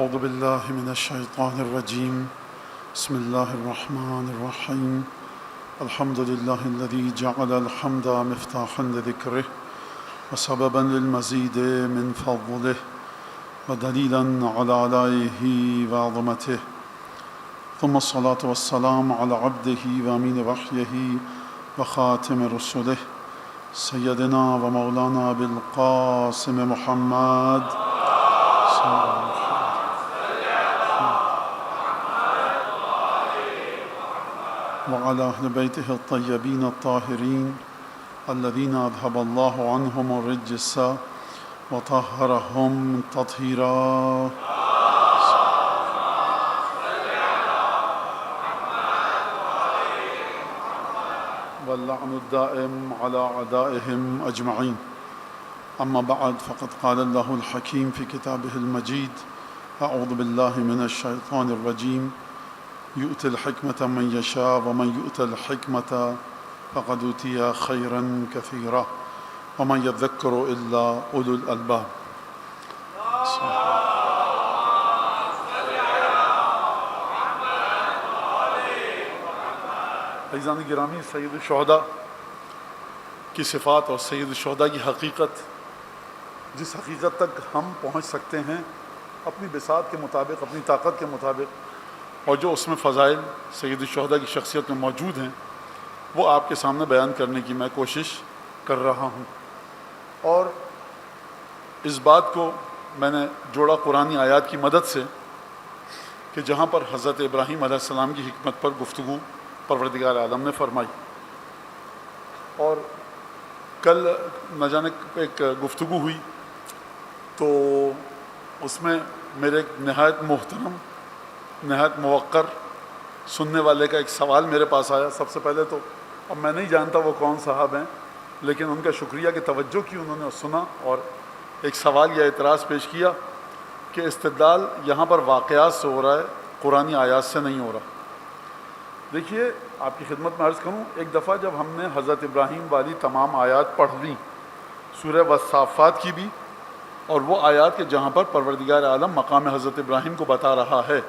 أعوذ بالله من الشيطان الرجيم بسم الله الرحمن الرحيم الحمد لله الذي جعل الحمد مفتاحا لذكره وسببا للمزيد من فضله ودليلا على آلائه وعظمته ثم الصلاة والسلام على عبده وأمين وحيه وخاتم رسله سيدنا ومولانا بالقاسم محمد وعلى أهل بيته الطيبين الطاهرين الذين أذهب الله عنهم الرجس وطهرهم تطهيرا واللعن الدائم على أعدائهم أجمعين. أما بعد فقد قال الله الحكيم في كتابه المجيد أعوذ بالله من الشيطان الرجيم يؤتي الحكمة من يشاء ومن يؤت الحكمة فقد أوتي خيرا كثيرا ومن يذكر إلا أولو الألباب. عزیزان گرامی، سید الشہداء کی صفات اور سید الشہداء کی حقیقت، جس حقیقت تک ہم پہنچ سکتے ہیں اپنی بساط کے مطابق، اپنی طاقت کے مطابق، اور جو اس میں فضائل سید الشہداء کی شخصیت میں موجود ہیں، وہ آپ کے سامنے بیان کرنے کی میں کوشش کر رہا ہوں. اور اس بات کو میں نے جوڑا قرآنی آیات کی مدد سے کہ جہاں پر حضرت ابراہیم علیہ السلام کی حکمت پر گفتگو پروردگار عالم نے فرمائی. اور کل نہ جانے ایک گفتگو ہوئی تو اس میں میرے ایک نہایت محترم، نہایت موقر سننے والے کا ایک سوال میرے پاس آیا. سب سے پہلے تو اب میں نہیں جانتا وہ کون صاحب ہیں، لیکن ان کا شکریہ کہ توجہ کی انہوں نے سنا اور ایک سوال یا اعتراض پیش کیا کہ استدلال یہاں پر واقعات سے ہو رہا ہے، قرآنی آیات سے نہیں ہو رہا. دیکھیے، آپ کی خدمت میں عرض کروں، ایک دفعہ جب ہم نے حضرت ابراہیم والی تمام آیات پڑھ لیں، سورہ والصافات کی بھی، اور وہ آیات کے جہاں پر پروردگار عالم مقام حضرت ابراہیم کو بتا رہا ہے،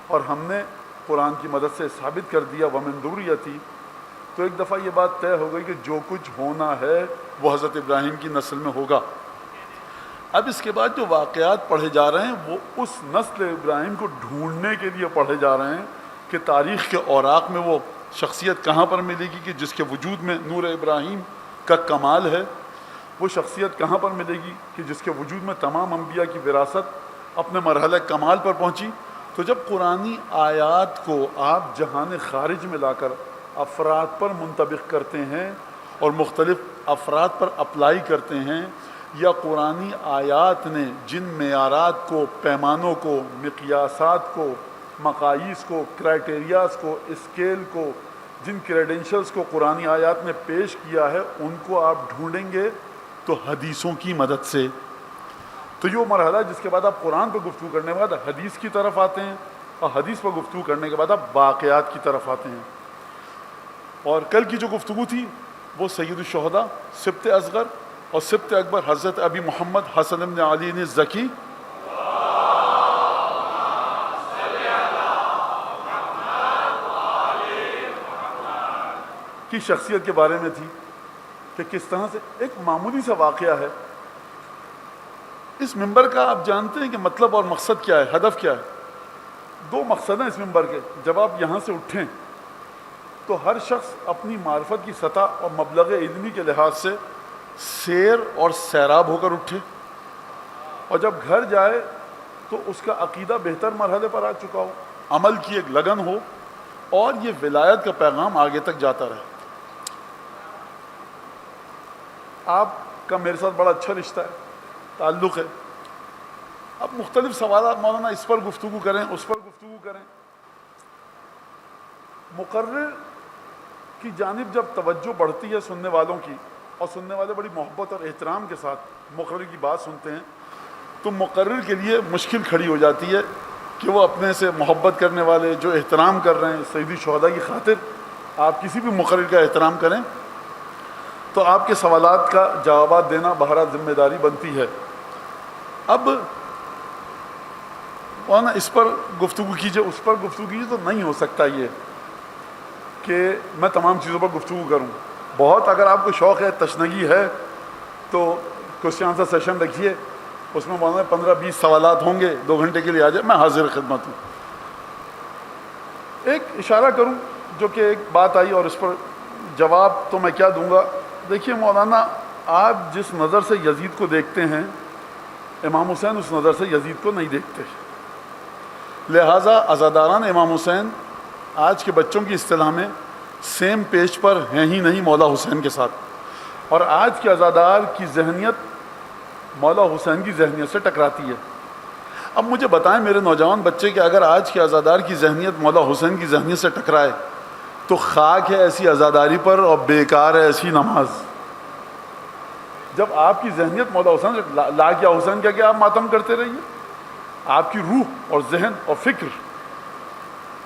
اور ہم نے قرآن کی مدد سے ثابت کر دیا وَمِن ذُرِّيَّتِي، تو ایک دفعہ یہ بات طے ہو گئی کہ جو کچھ ہونا ہے وہ حضرت ابراہیم کی نسل میں ہوگا. اب اس کے بعد جو واقعات پڑھے جا رہے ہیں وہ اس نسل ابراہیم کو ڈھونڈنے کے لیے پڑھے جا رہے ہیں کہ تاریخ کے اوراق میں وہ شخصیت کہاں پر ملے گی کہ جس کے وجود میں نور ابراہیم کا کمال ہے، وہ شخصیت کہاں پر ملے گی کہ جس کے وجود میں تمام انبیاء کی وراثت اپنے مرحلہ کمال پر پہنچی. تو جب قرآنی آیات کو آپ جہان خارج میں لا کر افراد پر منطبق کرتے ہیں اور مختلف افراد پر اپلائی کرتے ہیں، یا قرآنی آیات نے جن معیارات کو، پیمانوں کو، مقیاسات کو، مقاییس کو، کرائٹیریاز کو، اسکیل کو، جن کریڈنشلز کو قرآنی آیات نے پیش کیا ہے، ان کو آپ ڈھونڈیں گے تو حدیثوں کی مدد سے. تو یہ مرحلہ جس کے بعد آپ قرآن پر گفتگو کرنے کے بعد حدیث کی طرف آتے ہیں، اور حدیث پر گفتگو کرنے کے بعد آپ واقعات کی طرف آتے ہیں. اور کل کی جو گفتگو تھی وہ سید الشہداء، سبط اصغر اور سبط اکبر حضرت ابی محمد حسن بن علی الزکی کی شخصیت کے بارے میں تھی کہ کس طرح سے ایک معمولی سا واقعہ ہے. اس منبر کا آپ جانتے ہیں کہ مطلب اور مقصد کیا ہے، ہدف کیا ہے؟ دو مقصد ہیں اس منبر کے. جب آپ یہاں سے اٹھیں تو ہر شخص اپنی معرفت کی سطح اور مبلغ علمی کے لحاظ سے سیر اور سیراب ہو کر اٹھے، اور جب گھر جائے تو اس کا عقیدہ بہتر مرحلے پر آ چکا ہو، عمل کی ایک لگن ہو، اور یہ ولایت کا پیغام آگے تک جاتا رہے. آپ کا میرے ساتھ بڑا اچھا رشتہ ہے، تعلق ہے. اب مختلف سوالات مولانا اس پر گفتگو کریں، اس پر گفتگو کریں. مقرر کی جانب جب توجہ بڑھتی ہے سننے والوں کی، اور سننے والے بڑی محبت اور احترام کے ساتھ مقرر کی بات سنتے ہیں، تو مقرر کے لیے مشکل کھڑی ہو جاتی ہے کہ وہ اپنے سے محبت کرنے والے جو احترام کر رہے ہیں سید الشہداء کی خاطر، آپ کسی بھی مقرر کا احترام کریں تو آپ کے سوالات کا جوابات دینا بہرحال ذمہ داری بنتی ہے. اب اور نا اس پر گفتگو کیجیے اس پر گفتگو کیجیے، تو نہیں ہو سکتا یہ کہ میں تمام چیزوں پر گفتگو کروں. بہت اگر آپ کو شوق ہے، تشنگی ہے، تو کوشچن آنسر سیشن رکھیے، اس میں مولانا 15-20 سوالات ہوں گے، 2 گھنٹے کے لیے آ جائے، میں حاضر خدمت ہوں. ایک اشارہ کروں جو کہ ایک بات آئی، اور اس پر جواب تو میں کیا دوں گا. دیکھیے مولانا، آپ جس نظر سے یزید کو دیکھتے ہیں، امام حسین اس نظر سے یزید کو نہیں دیکھتے. لہٰذا عزاداران امام حسین آج کے بچوں کی اصطلاح میں سیم پیج پر ہیں ہی نہیں مولا حسین کے ساتھ، اور آج کے عزادار کی ذہنیت مولا حسین کی ذہنیت سے ٹکراتی ہے. اب مجھے بتائیں میرے نوجوان بچے کہ اگر آج کے عزادار کی ذہنیت مولا حسین کی ذہنیت سے ٹکرائے تو خاک ہے ایسی عزاداری پر اور بیکار ہے ایسی نماز. جب آپ کی ذہنیت مولا حسین سے لا کیا حسین کیا کہ آپ ماتم کرتے رہیے، آپ کی روح اور ذہن اور فکر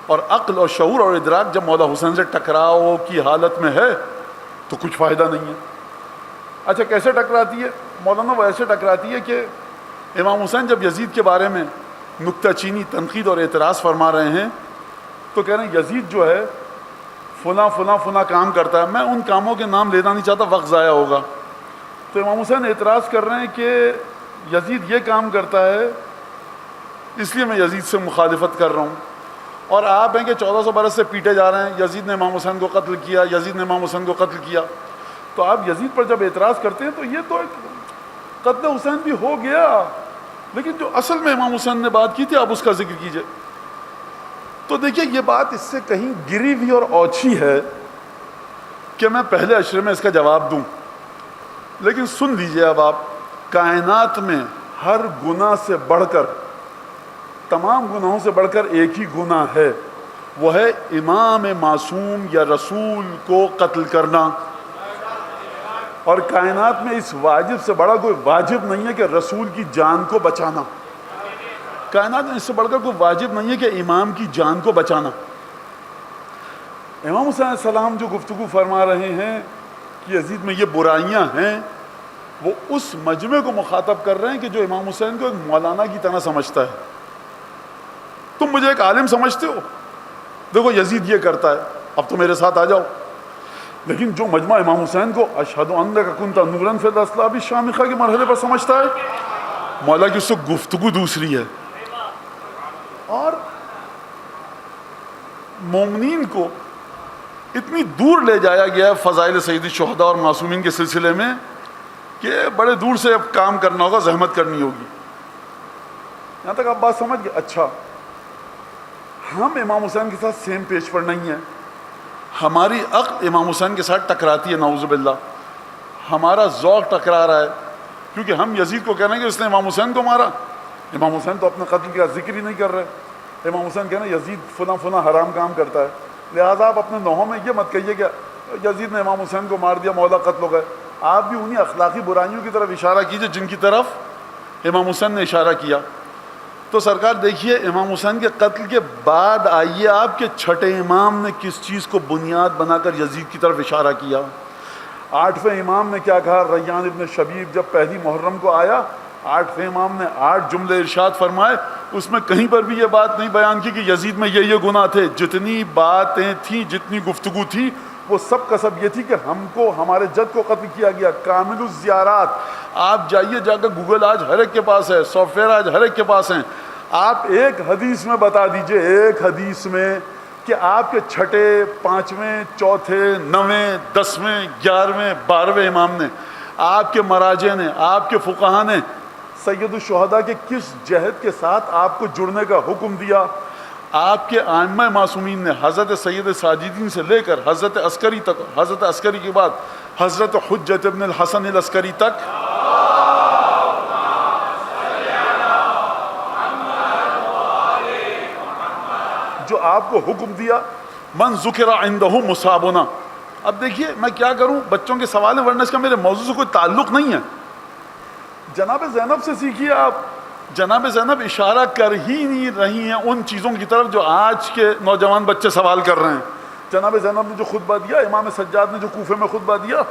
اور عقل اور شعور اور ادراک جب مولا حسین سے ٹکراؤ کی حالت میں ہے تو کچھ فائدہ نہیں ہے. اچھا کیسے ٹکراتی ہے مولانا؟ وہ ایسے ٹکراتی ہے کہ امام حسین جب یزید کے بارے میں نکتہ چینی، تنقید اور اعتراض فرما رہے ہیں تو کہہ رہے ہیں یزید جو ہے فلاں فلاں فلاں کام کرتا ہے. میں ان کاموں کے نام لینا نہیں چاہتا، وقت ضائع ہوگا. تو امام حسین اعتراض کر رہے ہیں کہ یزید یہ کام کرتا ہے اس لیے میں یزید سے مخالفت کر رہا ہوں، اور آپ ہیں کہ 1400 برس سے پیٹے جا رہے ہیں، یزید نے امام حسین کو قتل کیا، یزید نے امام حسین کو قتل کیا. تو آپ یزید پر جب اعتراض کرتے ہیں تو یہ تو ایک قتل حسین بھی ہو گیا، لیکن جو اصل میں امام حسین نے بات کی تھی آپ اس کا ذکر کیجئے. تو دیکھیے یہ بات اس سے کہیں گری ہوئی اور اوچھی ہے کہ میں پہلے اشرے میں اس کا جواب دوں، لیکن سن لیجئے. اب آپ، کائنات میں ہر گناہ سے بڑھ کر، تمام گناہوں سے بڑھ کر ایک ہی گناہ ہے، وہ ہے امام معصوم یا رسول کو قتل کرنا. اور کائنات میں اس واجب سے بڑا کوئی واجب نہیں ہے کہ رسول کی جان کو بچانا. کائنات میں اس سے بڑھ کر کوئی واجب نہیں ہے کہ امام کی جان کو بچانا. امام حسین علیہ السلام جو گفتگو فرما رہے ہیں کہ یزید میں یہ برائیاں ہیں، وہ اس مجمع کو مخاطب کر رہے ہیں کہ جو امام حسین کو ایک مولانا کی طرح سمجھتا ہے. تم مجھے ایک عالم سمجھتے ہو، دیکھو یزید یہ کرتا ہے، اب تو میرے ساتھ آ جاؤ. لیکن جو مجمع امام حسین کو اشہد انک کنت نورا فی الاصلاب الشامخہ کے مرحلے پر سمجھتا ہے، مولا کی اس سے گفتگو دوسری ہے. اور مومنین کو اتنی دور لے جایا گیا ہے فضائل سید الشہداء اور معصومین کے سلسلے میں کہ بڑے دور سے اب کام کرنا ہوگا، زحمت کرنی ہوگی. یہاں تک آپ بات سمجھ گئے؟ اچھا، ہم امام حسین کے ساتھ سیم پیج پر نہیں ہیں. ہماری عقل امام حسین کے ساتھ ٹکراتی ہے، نعوذ باللہ. ہمارا ذوق ٹکرا رہا ہے، کیونکہ ہم یزید کو کہہ رہے ہیں کہ اس نے امام حسین کو مارا. امام حسین تو اپنے قتل کا ذکر ہی نہیں کر رہے. امام حسین کہہ رہے ہیں یزید فلاں فلاں حرام کام کرتا ہے. لہٰذا آپ اپنے نوحوں میں یہ مت کہیے کہ یزید نے امام حسین کو مار دیا، مولا قتل ہو گئے. آپ بھی انہی اخلاقی برائیوں کی طرف اشارہ کیجئے جن کی طرف امام حسین نے اشارہ کیا. تو سرکار دیکھیے، امام حسین کے قتل کے بعد آئیے آپ کے چھٹے امام نے کس چیز کو بنیاد بنا کر یزید کی طرف اشارہ کیا. 8ویں امام نے کیا کہا؟ ریان ابن شبیب جب پہلی محرم کو آیا، 8ویں امام نے 8 جملے ارشاد فرمائے. اس میں کہیں پر بھی یہ بات نہیں بیان کی کہ یزید میں یہ گناہ تھے. جتنی باتیں تھیں، جتنی گفتگو تھی، وہ سب کا سب یہ تھی کہ ہم کو، ہمارے جد کو قتل کیا گیا. کامل الزیارات، آپ جائیے، جا کر گوگل آج ہر ایک کے پاس ہے، سافٹ ویئر آج ہر ایک کے پاس ہیں. آپ ایک حدیث میں بتا دیجئے، ایک حدیث میں، کہ آپ کے چھٹے، 5ویں، 4تھے، 9ویں، 10ویں، 11ویں، 12ویں امام نے، آپ کے مراجع نے، آپ کے فقہا نے سید الشہداء کے کس جہد کے ساتھ آپ کو جڑنے کا حکم دیا. آپ کے ائمہ معصومین نے حضرت سید ساجدین سے لے کر حضرت عسکری تک، حضرت عسکری کے بعد حضرت حجت ابن الحسن العسکری تک، جو آپ کو حکم دیا، من ذکر عندہ مصابنا. اب دیکھیے میں کیا کروں، بچوں کے سوال ہیں، ورنہ اس کا میرے موضوع سے کوئی تعلق نہیں ہے. جناب زینب سے سیکھیے. آپ جناب زینب اشارہ کر ہی نہیں رہی ہیں ان چیزوں کی طرف جو آج کے نوجوان بچے سوال کر رہے ہیں. جناب زینب نے جو خطبہ دیا، امام سجاد نے جو کوفے میں خطبہ دیا،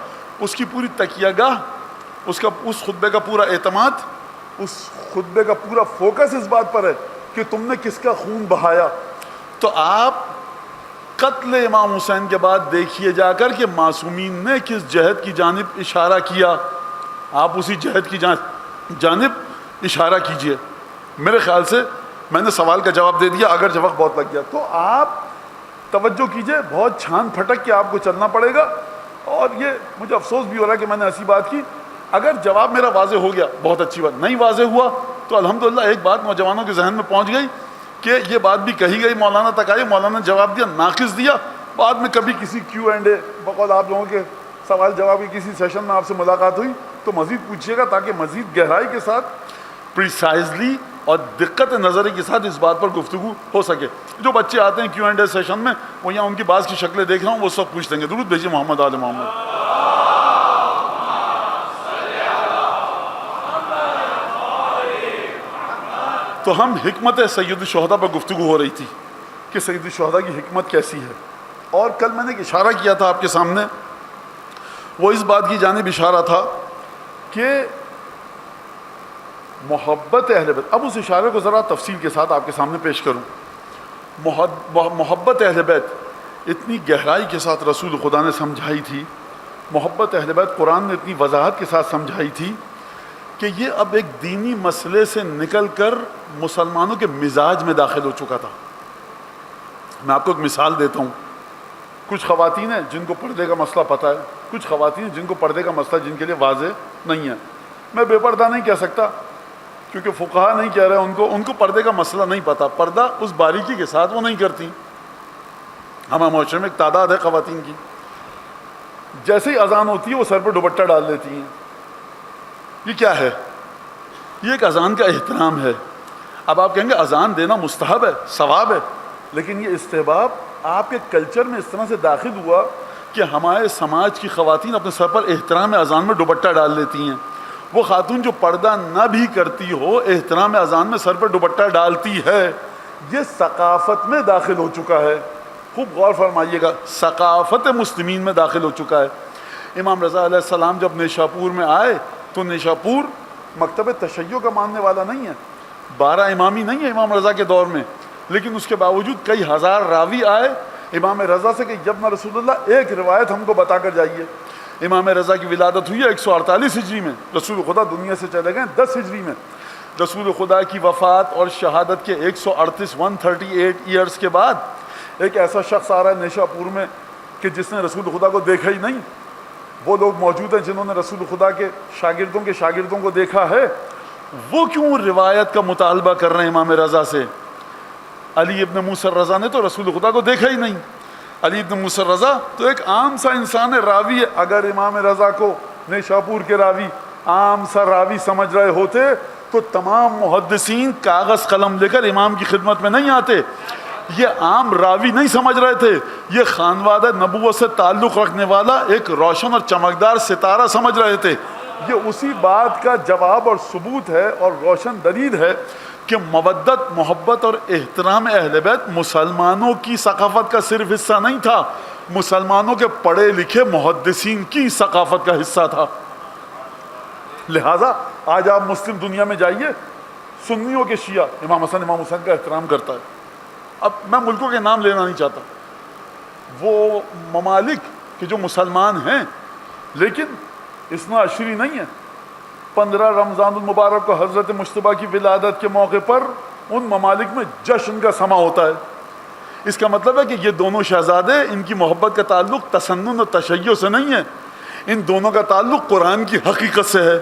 اس کی پوری تکیہ گاہ، اس خطبے کا پورا اعتماد، اس خطبے کا پورا فوکس اس بات پر ہے کہ تم نے کس کا خون بہایا، تو آپ قتل امام حسین کے بعد دیکھیے جا کر کہ معصومین نے کس جہد کی جانب اشارہ کیا، آپ اسی جہد کی جانب اشارہ کیجئے۔ میرے خیال سے میں نے سوال کا جواب دے دیا، اگر جب وقت بہت لگ گیا تو آپ توجہ کیجئے، بہت چھان پھٹک کے آپ کو چلنا پڑے گا۔ اور یہ مجھے افسوس بھی ہو رہا ہے کہ میں نے ایسی بات کی، اگر جواب میرا واضح ہو گیا بہت اچھی بات، نہیں واضح ہوا تو الحمدللہ ایک بات نوجوانوں کے ذہن میں پہنچ گئی کہ یہ بات بھی کہی گئی، مولانا تک آئی، مولانا نے جواب دیا، ناقص دیا، بعد میں کبھی کسی کیو اینڈ اے بقول آپ لوگوں کے سوال جواب کی کسی سیشن میں آپ سے ملاقات ہوئی تو مزید پوچھیے گا، تاکہ مزید گہرائی کے ساتھ پریسائزلی اور دقت نظری کے ساتھ اس بات پر گفتگو ہو سکے۔ جو بچے آتے ہیں کیو اینڈ اے سیشن میں، وہ یہاں ان کی بعض کی شکلیں دیکھ رہا ہوں، وہ سب پوچھ دیں گے۔ درود بھیجیے محمد آل محمد۔ تو ہم حکمت سید الشہداء پر گفتگو ہو رہی تھی کہ سید الشہداء کی حکمت کیسی ہے، اور کل میں نے ایک اشارہ کیا تھا آپ کے سامنے، وہ اس بات کی جانب اشارہ تھا کہ محبت اہل بیت، اب اس اشارے کو ذرا تفصیل کے ساتھ آپ کے سامنے پیش کروں۔ محبت اہل بیت اتنی گہرائی کے ساتھ رسول خدا نے سمجھائی تھی، محبت اہل بیت قرآن نے اتنی وضاحت کے ساتھ سمجھائی تھی کہ یہ اب ایک دینی مسئلے سے نکل کر مسلمانوں کے مزاج میں داخل ہو چکا تھا۔ میں آپ کو ایک مثال دیتا ہوں۔ کچھ خواتین ہیں جن کو پردے کا مسئلہ پتہ ہے، کچھ خواتین جن کو پردے کا مسئلہ جن کے لیے واضح نہیں ہے۔ میں بے پردہ نہیں کہہ سکتا کیونکہ فقہا نہیں کہہ رہے ان کو پردے کا مسئلہ نہیں پتہ، پردہ اس باریکی کے ساتھ وہ نہیں کرتی۔ ہمارے معاشرے میں ایک تعداد ہے خواتین کی، جیسے ہی اذان ہوتی ہے وہ سر پہ دوپٹہ ڈال لیتی ہیں۔ یہ کیا ہے؟ یہ ایک اذان کا احترام ہے۔ اب آپ کہیں گے اذان دینا مستحب ہے، ثواب ہے، لیکن یہ استحباب آپ کے کلچر میں اس طرح سے داخل ہوا کہ ہمارے سماج کی خواتین اپنے سر پر احترام اذان میں دوپٹہ ڈال لیتی ہیں۔ وہ خاتون جو پردہ نہ بھی کرتی ہو، احترام اذان میں سر پر دوپٹہ ڈالتی ہے، یہ ثقافت میں داخل ہو چکا ہے۔ خوب غور فرمائیے گا، ثقافت مسلمین میں داخل ہو چکا ہے۔ امام رضا علیہ السلام جب نیشاپور میں آئے تو نیشاپور مکتب تشیع کا ماننے والا نہیں ہے، 12 امامی نہیں ہے امام رضا کے دور میں، لیکن اس کے باوجود کئی ہزار راوی آئے امام رضا سے کہ یبن رسول اللہ ایک روایت ہم کو بتا کر جائیے۔ امام رضا کی ولادت ہوئی ہے 148 ہجری میں، رسول خدا دنیا سے چلے گئے 10 ہجری میں۔ رسول خدا کی وفات اور شہادت کے 138 ایئرز کے بعد ایک ایسا شخص آ رہا ہے نیشاپور میں کہ جس نے رسول خدا کو دیکھا ہی نہیں۔ وہ لوگ موجود ہیں جنہوں نے رسول خدا کے شاگردوں کو دیکھا ہے، وہ کیوں روایت کا مطالبہ کر رہے ہیں امام رضا سے؟ علی ابن موسیٰ رضا نے تو رسول خدا کو دیکھا ہی نہیں۔ علی ابن موسیٰ رضا تو ایک عام سا انسان ہے، راوی ہے۔ اگر امام رضا کو نیشاپور کے راوی عام سا راوی سمجھ رہے ہوتے تو تمام محدثین کاغذ قلم لے کر امام کی خدمت میں نہیں آتے۔ یہ عام راوی نہیں سمجھ رہے تھے، یہ خانوادہ نبوت سے تعلق رکھنے والا ایک روشن اور چمکدار ستارہ سمجھ رہے تھے۔ یہ اسی بات کا جواب اور ثبوت ہے اور روشن دلیل ہے کہ مودت، محبت اور احترام اہل بیت مسلمانوں کی ثقافت کا صرف حصہ نہیں تھا، مسلمانوں کے پڑھے لکھے محدثین کی ثقافت کا حصہ تھا۔ لہٰذا آج آپ مسلم دنیا میں جائیے، سنیوں کے شیعہ امام حسن امام حسین کا احترام کرتا ہے۔ اب میں ملکوں کے نام لینا نہیں چاہتا، وہ ممالک کہ جو مسلمان ہیں لیکن اثنا عشری نہیں ہے۔ 15 رمضان المبارک کو حضرت مجتبیٰ کی ولادت کے موقع پر ان ممالک میں جشن کا سما ہوتا ہے۔ اس کا مطلب ہے کہ یہ دونوں شہزادے، ان کی محبت کا تعلق تسنن اور تشیع سے نہیں ہے، ان دونوں کا تعلق قرآن کی حقیقت سے ہے۔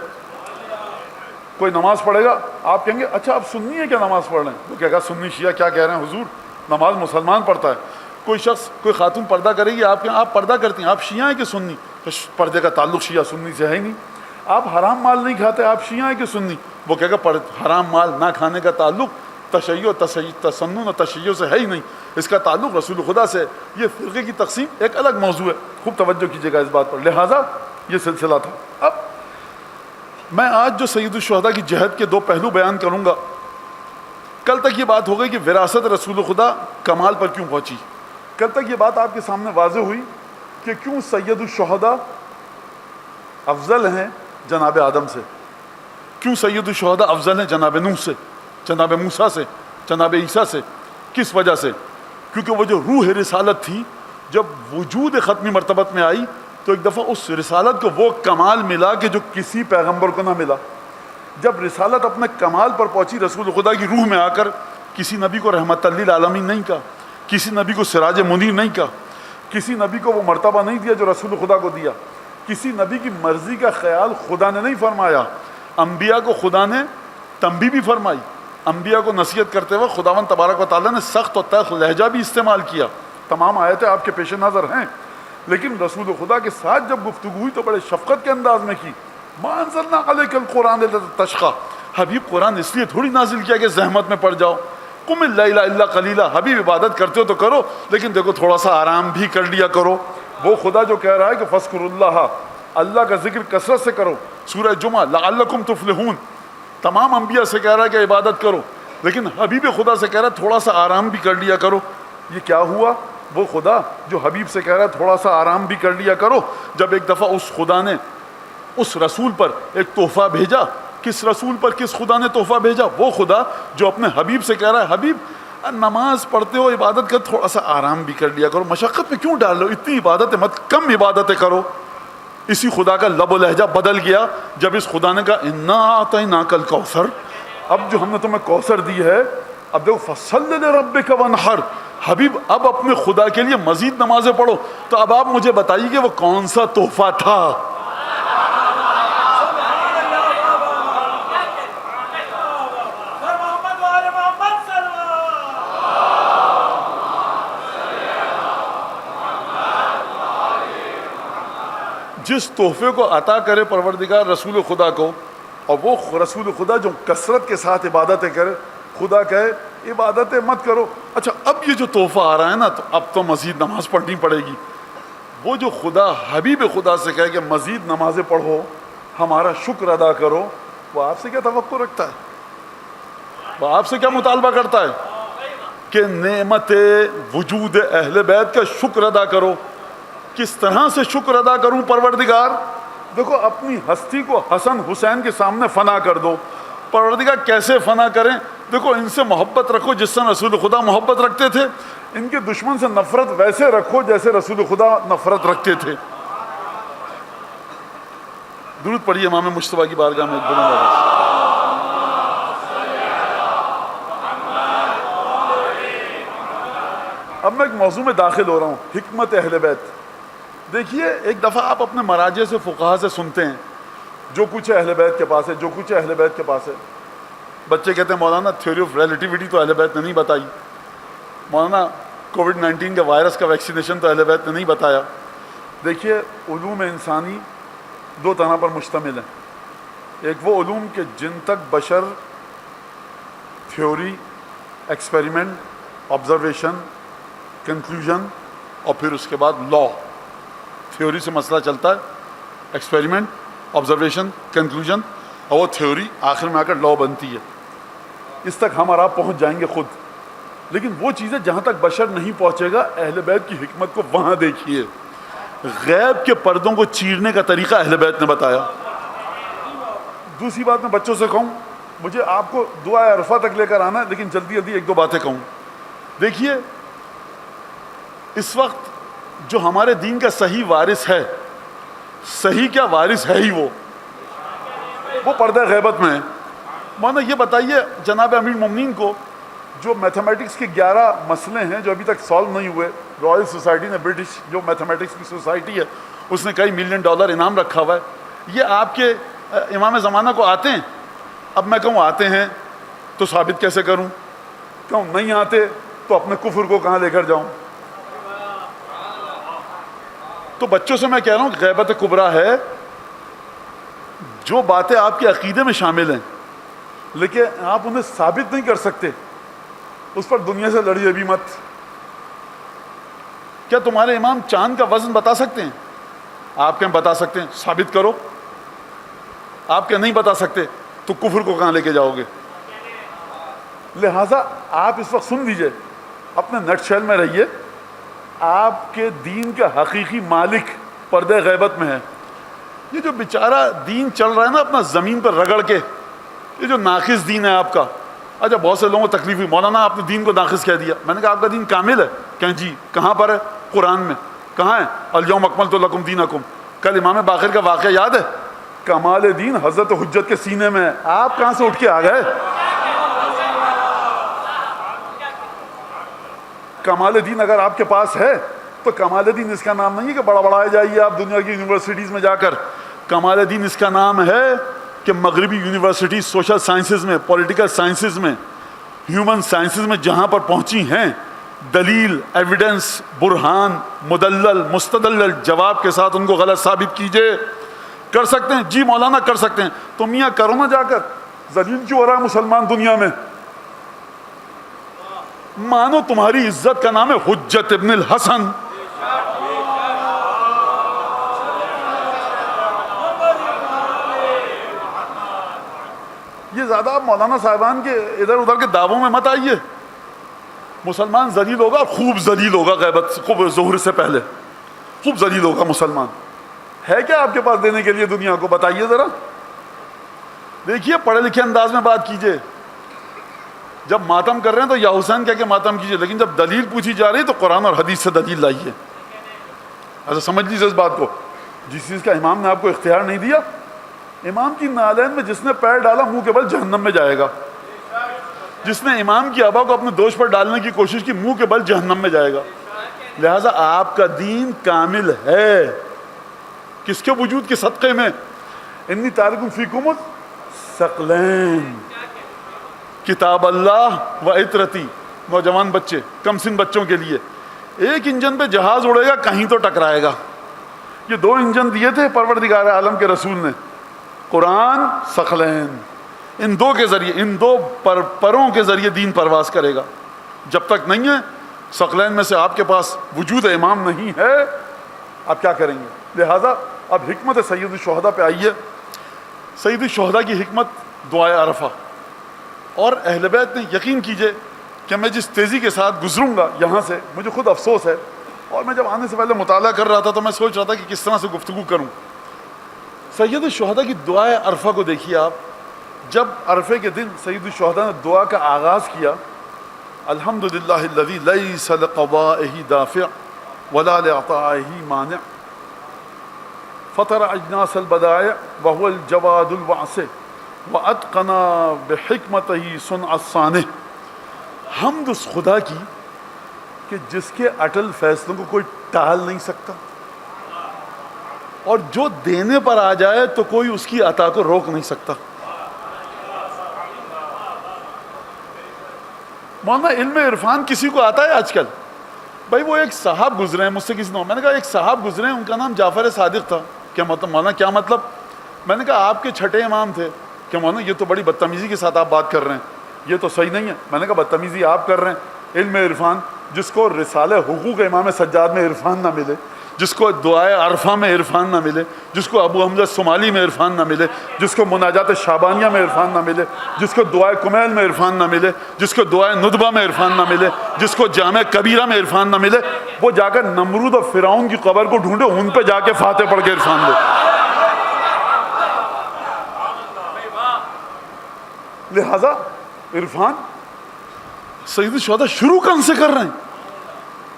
کوئی نماز پڑھے گا، آپ کہیں گے اچھا آپ سنی ہے کیا نماز پڑھ رہے ہیں؟ وہ کہے گا سنی شیعہ کیا کہہ رہے ہیں حضور، نماز مسلمان پڑھتا ہے۔ کوئی شخص، کوئی خاتون پردہ کرے گی، آپ کہیں آپ پردہ کرتی ہیں، آپ شیعہ ہیں کہ سنی؟ پردے کا تعلق شیعہ سنی سے ہے ہی نہیں۔ آپ حرام مال نہیں کھاتے، آپ شیعہ ہیں کہ سنی؟ وہ کہے گا حرام مال نہ کھانے کا تعلق تشیع تسنن اور تشیع سے ہے ہی نہیں، اس کا تعلق رسول خدا سے۔ یہ فرقے کی تقسیم ایک الگ موضوع ہے، خوب توجہ کیجیے گا اس بات پر۔ لہٰذا یہ سلسلہ تھا۔ اب میں آج جو سید الشہداء کی جہد کے 2 پہلو بیان کروں گا۔ کل تک یہ بات ہو گئی کہ وراثت رسول خدا کمال پر کیوں پہنچی، کل تک یہ بات آپ کے سامنے واضح ہوئی کہ کیوں سید الشہداء افضل ہیں جناب آدم سے، کیوں سید الشہداء افضل ہیں جناب نوح سے، جناب موسیٰ سے، جناب عیسیٰ سے. کس وجہ سے؟ کیونکہ وہ جو روح رسالت تھی جب وجود ختمی مرتبت میں آئی تو ایک دفعہ اس رسالت کو وہ کمال ملا کہ جو کسی پیغمبر کو نہ ملا. جب رسالت اپنے کمال پر پہنچی، رسول خدا کی روح میں آ کر کسی نبی کو رحمت للعالمین نہیں کہا، کسی نبی کو سراج منیر نہیں کہا، کسی نبی کو وہ مرتبہ نہیں دیا جو رسول خدا کو دیا، کسی نبی کی مرضی کا خیال خدا نے نہیں فرمایا. انبیاء کو خدا نے تنبیہ بھی فرمائی، انبیاء کو نصیحت کرتے ہوئے خداوند تبارک و تعالیٰ نے سخت و تلخ لہجہ بھی استعمال کیا. تمام آیتیں آپ کے پیش نظر ہیں، لیکن رسول خدا کے ساتھ جب گفتگو ہوئی تو بڑے شفقت کے انداز میں کی. ما انزلنا علیک القرآن لتشقی، حبیب قرآن اس لیے تھوڑی نازل کیا کہ زحمت میں پڑ جاؤ. قم اللیل الا قلیلا، حبیب عبادت کرتے ہو تو کرو لیکن دیکھو تھوڑا سا آرام بھی کر لیا کرو. وہ خدا جو کہہ رہا ہے کہ فاذکروا اللہ، اللہ کا ذکر کثرت سے کرو. سورہ جمعہ لعلکم تفلحون تمام انبیاء سے کہہ رہا ہے کہ عبادت کرو، لیکن حبیب خدا سے کہہ رہا ہے تھوڑا سا آرام بھی کر لیا کرو. یہ کیا ہوا؟ وہ خدا جو حبیب سے کہہ رہا ہے تھوڑا سا آرام بھی کر لیا کرو، جب ایک دفعہ اس خدا نے اس رسول پر ایک تحفہ بھیجا. کس رسول پر کس خدا نے تحفہ بھیجا؟ وہ خدا جو اپنے حبیب سے کہہ رہا ہے حبیب نماز پڑھتے ہو، عبادت کر، تھوڑا سا آرام بھی کر لیا کرو، مشقت میں کیوں ڈال لو، اتنی عبادتیں مت، کم عبادتیں کرو. اسی خدا کا لب و لہجہ بدل گیا جب اس خدا نے کہا انا اعطیناک الکوثر، اب جو ہم نے تمہیں کوثر دی ہے، اب دیکھو فصل لربک وانحر، حبیب اب اپنے خدا کے لیے مزید نمازیں پڑھو. تو اب آپ مجھے بتائیے کہ وہ کون سا تحفہ تھا؟ جس تحفے کو عطا کرے پروردگار رسول خدا کو، اور وہ رسول خدا جو کثرت کے ساتھ عبادتیں کرے، خدا کہے عبادتیں مت کرو. اچھا اب یہ جو تحفہ آ رہا ہے نا تو اب تو مزید نماز پڑھنی پڑے گی. وہ جو خدا حبیب خدا سے کہے کہ مزید نمازیں پڑھو، ہمارا شکر ادا کرو، وہ آپ سے کیا توقع رکھتا ہے؟ وہ آپ سے کیا مطالبہ کرتا ہے کہ نعمت وجود اہل بیت کا شکر ادا کرو. کس طرح سے شکر ادا کروں پروردگار؟ دیکھو اپنی ہستی کو حسن حسین کے سامنے فنا کر دو. پروردگار کیسے فنا کریں؟ دیکھو ان سے محبت رکھو جس سے رسول خدا محبت رکھتے تھے، ان کے دشمن سے نفرت ویسے رکھو جیسے رسول خدا نفرت رکھتے تھے. درود پڑھیے امام مجتبیٰ کی بارگاہ میں ایک بلند آواز. اب میں ایک موضوع میں داخل ہو رہا ہوں، حکمت اہل بیت. دیکھیے ایک دفعہ آپ اپنے مراجع سے فقہا سے سنتے ہیں جو کچھ اہل بیت کے پاس ہے، جو کچھ اہل بیت کے پاس ہے. بچے کہتے ہیں مولانا تھیوری آف ریلیٹیوٹی تو اہل بیت نے نہیں بتائی، مولانا کووڈ-19 کا وائرس کا ویکسینیشن تو اہل بیت نے نہیں بتایا. دیکھیے علوم انسانی دو طرح پر مشتمل ہیں. ایک وہ علوم کہ جن تک بشر تھیوری، ایکسپیریمنٹ، آبزرویشن، کنکلوژن اور پھر اس کے بعد لا. تھیوری سے مسئلہ چلتا ہے، ایکسپیریمنٹ، آبزرویشن، کنکلوژن، اور وہ تھیوری آخر میں آ کر لا بنتی ہے. اس تک ہم اور آپ پہنچ جائیں گے خود. لیکن وہ چیزیں جہاں تک بشر نہیں پہنچے گا، اہل بیت کی حکمت کو وہاں دیکھیے. غیب کے پردوں کو چیرنے کا طریقہ اہل بیت نے بتایا. دوسری بات میں بچوں سے کہوں، مجھے آپ کو دعا عرفہ تک لے کر آنا ہے، لیکن جلدی جلدی ایک دو باتیں کہوں. دیکھیے اس وقت جو ہمارے دین کا صحیح وارث ہے، صحیح کیا وارث ہے ہی وہ پردہ غیبت میں ہے. مولانا یہ بتائیے جناب امیر المومنین کو جو میتھمیٹکس کے 11 مسئلے ہیں جو ابھی تک سالو نہیں ہوئے، رائل سوسائٹی نے، برٹش جو میتھمیٹکس کی سوسائٹی ہے اس نے کئی $1 ملین انعام رکھا ہوا ہے. یہ آپ کے امام زمانہ کو آتے ہیں؟ اب میں کہوں آتے ہیں تو ثابت کیسے کروں؟ کہوں نہیں آتے تو اپنے کفر کو کہاں لے کر جاؤں؟ تو بچوں سے میں کہہ رہا ہوں کہ غیبت کبریٰ ہے. جو باتیں آپ کے عقیدے میں شامل ہیں لیکن آپ انہیں ثابت نہیں کر سکتے، اس پر دنیا سے لڑیے بھی مت. کیا تمہارے امام چاند کا وزن بتا سکتے ہیں؟ آپ کہیں بتا سکتے ہیں، ثابت کرو. آپ کہیں نہیں بتا سکتے تو کفر کو کہاں لے کے جاؤ گے؟ لہٰذا آپ اس وقت سن لیجئے، اپنے نٹ شیل میں رہیے. آپ کے دین کا حقیقی مالک پردہ غیبت میں ہے. یہ جو بیچارہ دین چل رہا ہے نا اپنا زمین پر رگڑ کے، یہ جو ناقص دین ہے آپ کا، اچھا بہت سے لوگوں کو تکلیف ہوئی، مولانا آپ نے دین کو ناقص کہہ دیا. میں نے کہا آپ کا دین کامل ہے. کہیں جی کہاں پر ہے؟ قرآن میں. کہاں ہے؟ الیوم اکملت لکم دینکم. کل امام باقر کا واقعہ یاد ہے؟ کمال دین حضرت حجت کے سینے میں ہے. آپ کہاں سے اٹھ کے آ گئے؟ کمال دین اگر آپ کے پاس ہے تو کمال دین اس کا نام نہیں ہے کہ بڑا بڑائے جائیے آپ دنیا کی یونیورسٹیز میں جا کر. کمال دین اس کا نام ہے کہ مغربی یونیورسٹیز سوشل سائنسز میں، پولیٹیکل سائنسز میں، ہیومن سائنسز میں جہاں پر پہنچی ہیں، دلیل، ایویڈنس، برہان، مدلل، مستدلل جواب کے ساتھ ان کو غلط ثابت کیجئے. کر سکتے ہیں؟ جی مولانا کر سکتے ہیں. تو میاں کرو نا جا کر. ذلیل کیوں ہو رہا ہے مسلمان دنیا میں؟ مانو تمہاری عزت کا نام ہے حجت ابن الحسن. یہ زیادہ آپ مولانا صاحبان کے ادھر ادھر کے دعووں میں مت آئیے. مسلمان ذلیل ہوگا، خوب ذلیل ہوگا، غیبت خوب ظہور سے پہلے خوب ذلیل ہوگا مسلمان. ہے کیا آپ کے پاس دینے کے لیے دنیا کو؟ بتائیے ذرا. دیکھیے پڑھے لکھے انداز میں بات کیجئے. جب ماتم کر رہے ہیں تو یا حسین کہہ کے ماتم کیجئے، لیکن جب دلیل پوچھی جا رہی ہے تو قرآن اور حدیث سے دلیل لائیے. ایسا سمجھ لیجیے اس بات کو. جس چیز کا امام نے آپ کو اختیار نہیں دیا، امام کی نالین میں جس نے پیر ڈالا منہ کے بل جہنم میں جائے گا. جس نے امام کی آبا کو اپنے دوش پر ڈالنے کی کوشش کی منہ کے بل جہنم میں جائے گا. لہٰذا آپ کا دین کامل ہے. کس کے وجود کے صدقے میں؟ انی تارکم فیکم الثقلین، کتاب اللہ و عطرتی. نوجوان بچے، کم سن بچوں کے لیے ایک انجن پہ جہاز اڑے گا، کہیں تو ٹکرائے گا. یہ دو انجن دیے تھے پروردگار عالم کے رسول نے، قرآن، ثقلین. ان دو کے ذریعے، ان دو پروں کے ذریعے دین پرواز کرے گا. جب تک نہیں ہے ثقلین میں سے آپ کے پاس وجود امام نہیں ہے، آپ کیا کریں گے؟ لہذا اب حکمت سید الشہداء پہ آئیے. سید الشہداء کی حکمت دعائے عرفہ. اور اہل بیت نے یقین کیجئے کہ میں جس تیزی کے ساتھ گزروں گا یہاں سے، مجھے خود افسوس ہے، اور میں جب آنے سے پہلے مطالعہ کر رہا تھا تو میں سوچ رہا تھا کہ کس طرح سے گفتگو کروں. سید الشہداء کی دعائے عرفہ کو دیکھیے آپ. جب عرفے کے دن سید الشہداء نے دعا کا آغاز کیا، الحمدللہ الذی لیس لقضائہ دافع ولا لعطائہ مانع، فطر اجناس البدائع وهو الجواد الواسع واتقنا بحکمتہ صنع الصانع. حمد اس خدا کی کہ جس کے اٹل فیصلوں کو کوئی ٹال نہیں سکتا، اور جو دینے پر آ جائے تو کوئی اس کی عطا کو روک نہیں سکتا. مولانا علم عرفان کسی کو آتا ہے آج کل؟ بھائی وہ ایک صاحب گزرے ہیں مجھ سے کسی نے، میں نے کہا ایک صاحب گزرے ہیں ان کا نام جعفر صادق تھا. کیا مطلب مولانا؟ کیا مطلب؟ میں نے کہا آپ کے چھٹے امام تھے. کہ مولانا یہ تو بڑی بدتمیزی کے ساتھ آپ بات کر رہے ہیں، یہ تو صحیح نہیں ہے. میں نے کہا بدتمیزی آپ کر رہے ہیں. علم عرفان جس کو رسالہ حقوق امام سجاد میں عرفان نہ ملے، جس کو دعائے عرفہ میں عرفان نہ ملے، جس کو ابو حمزہ صومالی میں عرفان نہ ملے، جس کو مناجات شعبانیہ میں عرفان نہ ملے، جس کو دعائے کمیل میں عرفان نہ ملے، جس کو دعائے ندبہ میں عرفان نہ ملے، جس کو جامع کبیرہ میں عرفان نہ ملے، وہ جا کر نمرود اور فرعون کی قبر کو ڈھونڈے، ان پہ جا کے فاتح پڑھ کے عرفان دے. لہذا عرفان سید الشہداء شروع کہاں سے کر رہے ہیں؟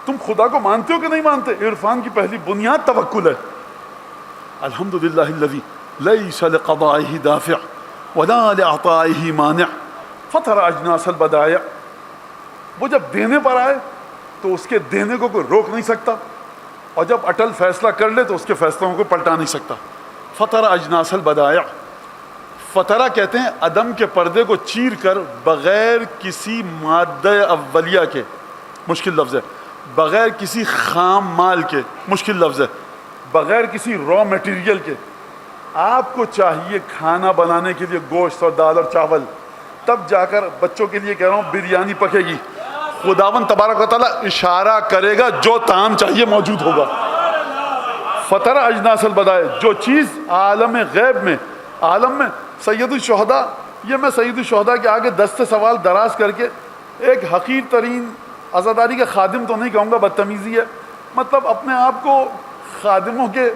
تم خدا کو مانتے ہو کہ نہیں مانتے؟ عرفان کی پہلی بنیاد توکل ہے. الحمدللہ الذی لیس لقضائہ دافع ولا لعطائہ مانع فطر اجناس البدائع. وہ جب دینے پر آئے تو اس کے دینے کو کوئی روک نہیں سکتا، اور جب اٹل فیصلہ کر لے تو اس کے فیصلوں کو پلٹا نہیں سکتا. فطر اجناس البدائع. فطرہ کہتے ہیں عدم کے پردے کو چیر کر بغیر کسی مادہ اولیہ کے، مشکل لفظ ہے، بغیر کسی خام مال کے، مشکل لفظ ہے، بغیر کسی را میٹیریل کے. آپ کو چاہیے کھانا بنانے کے لیے گوشت اور دال اور چاول، تب جا کر بچوں کے لیے کہہ رہا ہوں بریانی پکے گی. خداوند تبارک و تعالیٰ اشارہ کرے گا، جو طعام چاہیے موجود ہوگا. فطر اجناس البدائع، جو چیز عالم غیب میں، عالم میں. سید الشہداء، یہ میں سید الشہداء کے آگے دست سوال دراز کر کے ایک حقیر ترین عزاداری کا خادم تو نہیں کہوں گا، بدتمیزی ہے، مطلب اپنے آپ کو خادموں کے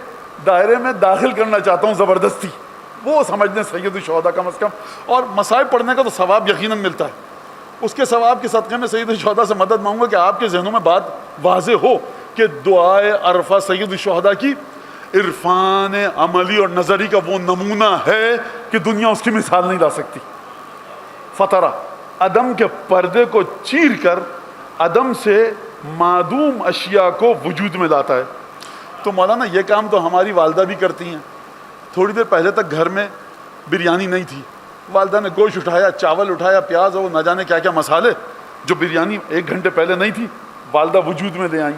دائرے میں داخل کرنا چاہتا ہوں زبردستی. وہ سمجھ لیں سید الشہداء کم از کم. اور مصائب پڑھنے کا تو ثواب یقیناً ملتا ہے. اس کے ثواب کے صدقے میں سید الشہداء سے مدد مانگوں گا کہ آپ کے ذہنوں میں بات واضح ہو کہ دعائے عرفہ سید الشہداء کی عرفان عملی اور نظری کا وہ نمونہ ہے کہ دنیا اس کی مثال نہیں لا سکتی. فطرہ عدم کے پردے کو چیر کر عدم سے معدوم اشیاء کو وجود میں لاتا ہے. تو مولانا یہ کام تو ہماری والدہ بھی کرتی ہیں. تھوڑی دیر پہلے تک گھر میں بریانی نہیں تھی, والدہ نے گوشت اٹھایا, چاول اٹھایا, پیاز اور نہ جانے کیا کیا مسالے, جو بریانی 1 گھنٹے پہلے نہیں تھی والدہ وجود میں لے آئیں.